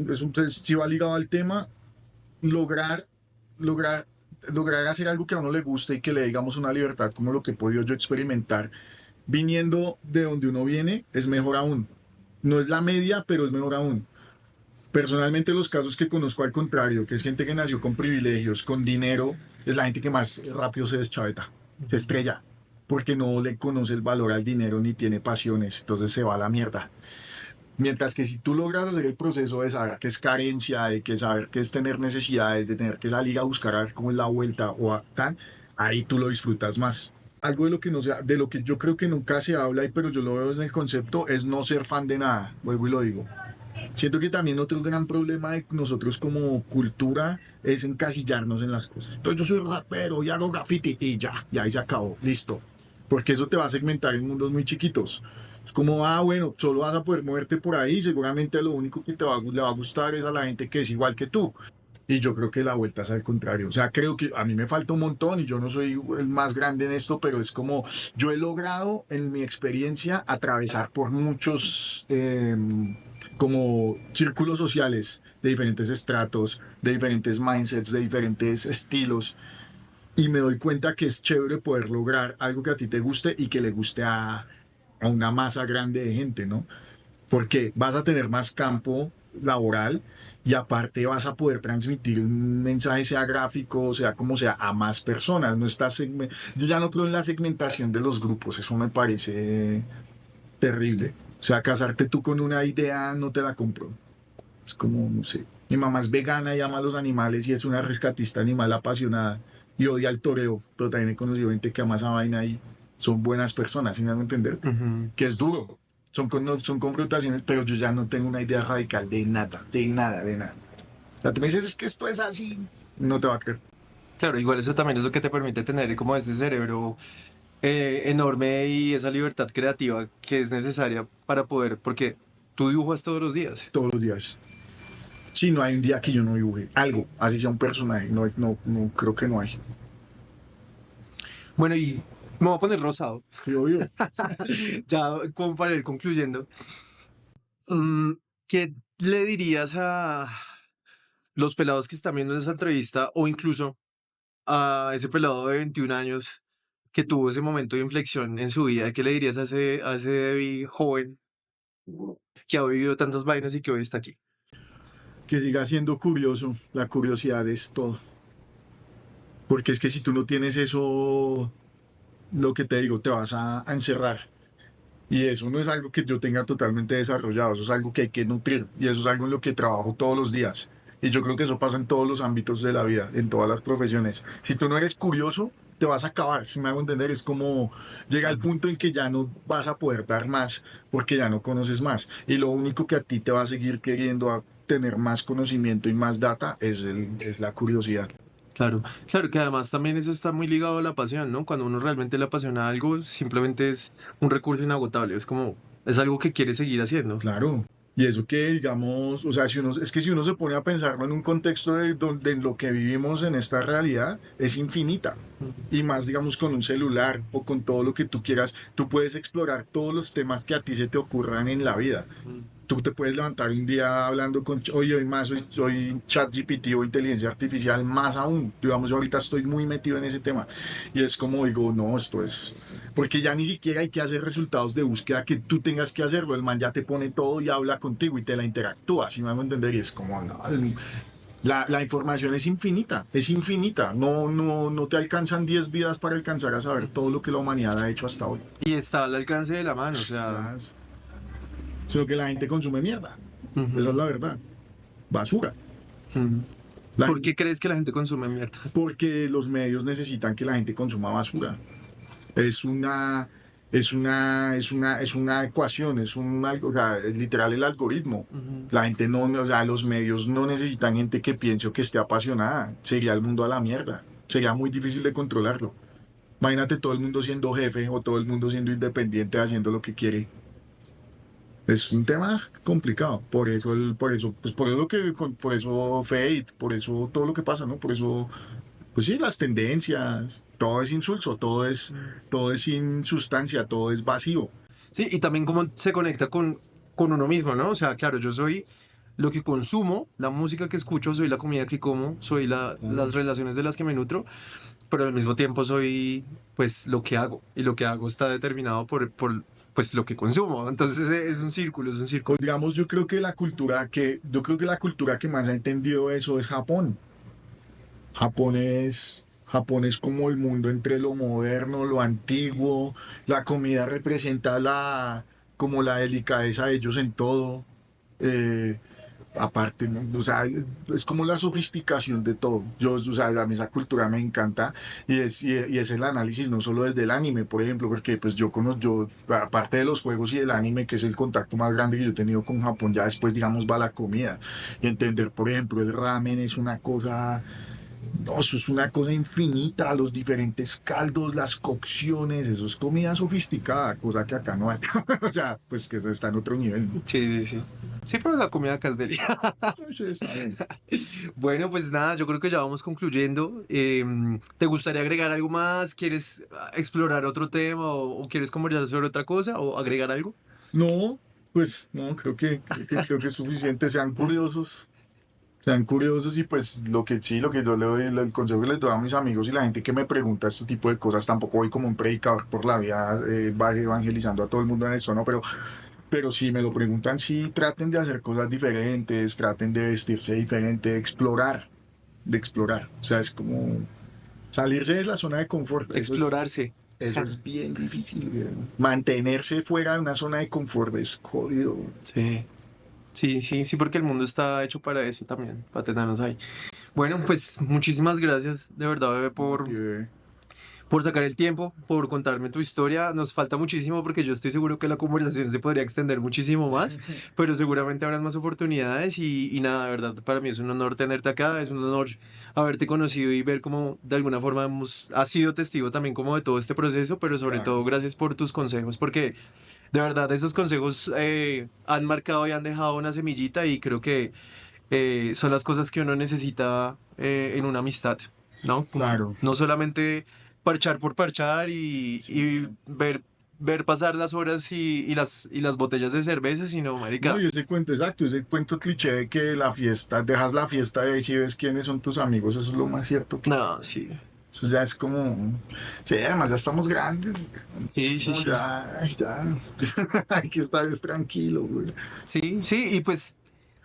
si va ligado al tema, lograr, lograr, lograr hacer algo que a uno le guste y que le digamos una libertad como lo que he podido yo experimentar viniendo de donde uno viene es mejor aún. No es la media, pero es mejor aún. Personalmente los casos que conozco al contrario, que es gente que nació con privilegios, con dinero, es la gente que más rápido se deschaveta, se estrella, porque no le conoce el valor al dinero ni tiene pasiones, entonces se va a la mierda. Mientras que si tú logras hacer el proceso de saber qué es carencia, de que saber qué es tener necesidades, de tener que salir a buscar a ver cómo es la vuelta o tan, ahí tú lo disfrutas más. Algo de lo que no sea, de lo que yo creo que nunca se habla, pero yo lo veo en el concepto, es no ser fan de nada. Vuelvo y lo digo. Siento que también otro gran problema de nosotros como cultura es encasillarnos en las cosas. Entonces yo soy rapero y hago graffiti y ya, y ahí se acabó, listo. Porque eso te va a segmentar en mundos muy chiquitos. Es como, bueno, solo vas a poder moverte por ahí, seguramente lo único que le va a gustar es a la gente que es igual que tú. Y yo creo que la vuelta es al contrario. O sea, creo que a mí me falta un montón y yo no soy el más grande en esto, pero es como yo he logrado en mi experiencia atravesar por muchos como círculos sociales de diferentes estratos, de diferentes mindsets, de diferentes estilos. Y me doy cuenta que es chévere poder lograr algo que a ti te guste y que le guste a una masa grande de gente, ¿no? Porque vas a tener más campo laboral y aparte vas a poder transmitir un mensaje, sea gráfico, sea como sea, a más personas. No está Yo ya no creo en la segmentación de los grupos, eso me parece terrible. O sea, casarte tú con una idea no te la compro. Es como, no sé. Mi mamá es vegana y ama a los animales y es una rescatista animal apasionada y odia el toreo, pero también he conocido gente que ama esa vaina y son buenas personas, sin entender Ujú. que es duro. No, son confrontaciones, pero yo ya no tengo una idea radical de nada, de nada, de nada. O sea, tú me dices es que esto es así, no te va a creer. Claro, igual eso también es lo que te permite tener como ese cerebro enorme y esa libertad creativa que es necesaria para poder, porque tú dibujas todos los días. Todos los días. Sí, no hay un día que yo no dibuje algo, así sea un personaje, no creo que no hay. Bueno, y me voy a poner rosado, Sí, obvio. ya como para ir concluyendo. Mm, ¿Qué le dirías a los pelados que están viendo esa entrevista o incluso a ese pelado de 21 años que tuvo ese momento de inflexión en su vida? ¿Qué le dirías a ese David joven que ha vivido tantas vainas y que hoy está aquí? Que siga siendo curioso, la curiosidad es todo. Porque es que si tú no tienes eso, lo que te digo, te vas a encerrar. Y eso no es algo que yo tenga totalmente desarrollado, eso es algo que hay que nutrir y eso es algo en lo que trabajo todos los días. Y yo creo que eso pasa en todos los ámbitos de la vida, en todas las profesiones. Si tú no eres curioso, te vas a acabar, si me hago entender, es como llega el punto en que ya no vas a poder dar más porque ya no conoces más. Y lo único que a ti te va a seguir queriendo a tener más conocimiento y más data es la curiosidad. Claro, claro que además también eso está muy ligado a la pasión, ¿no? Cuando uno realmente le apasiona algo, simplemente es un recurso inagotable, es como, es algo que quiere seguir haciendo. Claro. Y eso que digamos, o sea, es que si uno se pone a pensarlo en un contexto de donde en lo que vivimos en esta realidad es infinita. Y más, digamos, con un celular o con todo lo que tú quieras, tú puedes explorar todos los temas que a ti se te ocurran en la vida. Tú te puedes levantar un día hablando con, hoy más, soy ChatGPT o inteligencia artificial, más aún. Digamos, yo ahorita estoy muy metido en ese tema. Y es como digo, no, esto es. Porque ya ni siquiera hay que hacer resultados de búsqueda que tú tengas que hacerlo. El man ya te pone todo y habla contigo y te la interactúa. Si me hago entender, y es como, no, la información es infinita, es infinita. No te alcanzan 10 vidas para alcanzar a saber todo lo que la humanidad ha hecho hasta hoy. Y está al alcance de la mano, o sea. Ya, sino que la gente consume mierda. Ujú, Esa es la verdad. Basura. ujú. La ¿Por gente- qué crees que la gente consume mierda? porque los medios necesitan que la gente consuma basura. Es una, es una ecuación, o sea, es literal el algoritmo. Ujú. La gente no, o sea, los medios no necesitan gente que piense o que esté apasionada. Sería el mundo a la mierda. Sería muy difícil de controlarlo. Imagínate todo el mundo siendo jefe o todo el mundo siendo independiente haciendo lo que quiere. Es un tema complicado, por eso por eso Fate, por eso todo lo que pasa, ¿no? Por eso, pues sí, las tendencias, todo es insulso, todo es sin sustancia, todo es vacío. Sí, y también cómo se conecta con uno mismo, ¿no? O sea, claro, yo soy lo que consumo, la música que escucho, soy la comida que como, soy las relaciones de las que me nutro, pero al mismo tiempo soy, pues, lo que hago. Y lo que hago está determinado por pues, lo que consumo. Entonces es un círculo, es un O círculo. digamos, yo creo que la cultura que más ha entendido eso es Japón. Japón es como el mundo entre lo moderno, lo antiguo. La comida representa como la delicadeza de ellos en todo. Eh, aparte, ¿no? O sea, es como la sofisticación de todo. O sea, a mí esa cultura me encanta y es el análisis no solo desde el anime, por ejemplo, porque pues aparte de los juegos y el anime, que es el contacto más grande que yo he tenido con Japón, ya después, digamos, va la comida. Y entender, por ejemplo, el ramen es una cosa, no, eso es una cosa infinita, los diferentes caldos, las cocciones, eso es comida sofisticada, cosa que acá no hay. O sea, pues que eso está en otro nivel, ¿no? Sí, sí, sí. Sí, pero la comida acá es deli. Sí, está bien. Bueno, pues nada, yo creo que ya vamos concluyendo. ¿Te gustaría agregar algo más? ¿Quieres explorar otro tema o quieres conversar sobre otra cosa o agregar algo? No, pues no, creo que es suficiente. Sean curiosos y pues lo que yo le doy, el consejo que les doy a mis amigos y la gente que me pregunta este tipo de cosas, tampoco voy como un predicador por la vida, va evangelizando a todo el mundo en eso, ¿no? Pero si me lo preguntan, sí, traten de hacer cosas diferentes, traten de vestirse diferente, de explorar. O sea, es como salirse de la zona de confort. Explorarse. Eso es bien difícil, güey. Mantenerse fuera de una zona de confort es jodido. Sí. Sí, sí, sí, porque el mundo está hecho para eso también, para tenernos ahí. Bueno, pues muchísimas gracias de verdad, bebé, Que, por sacar el tiempo, por contarme tu historia. Nos falta muchísimo porque yo estoy seguro que la conversación se podría extender muchísimo más, pero seguramente habrán más oportunidades y nada, de verdad, para mí es un honor tenerte acá, es un honor haberte conocido y ver cómo de alguna forma has sido testigo también como de todo este proceso, pero sobre claro. todo gracias por tus consejos, porque de verdad esos consejos han marcado y han dejado una semillita y creo que son las cosas que uno necesita en una amistad, ¿no? Como Claro. no solamente parchar por parchar y ver pasar las horas y las botellas de cerveza, sino, No, marica, y ese cuento, exacto, ese cuento cliché de que la fiesta, dejas la fiesta de ahí si ves quiénes son tus amigos, eso es lo más cierto que no, sí, eso ya es como, sí, además ya estamos grandes, es sí, sí, como sí, ya, hay que estar tranquilo, güey. sí, sí, y pues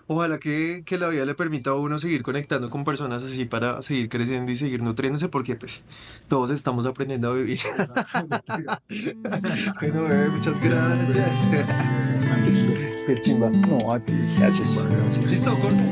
ojalá que la vida le permita a uno seguir conectando con personas así para seguir creciendo y seguir nutriéndose, porque pues todos estamos aprendiendo a vivir. Exacto. Bueno, bebé, muchas gracias. Tranquilo. Qué chimba. No, a ti. Gracias. Gracias. Listo, corta.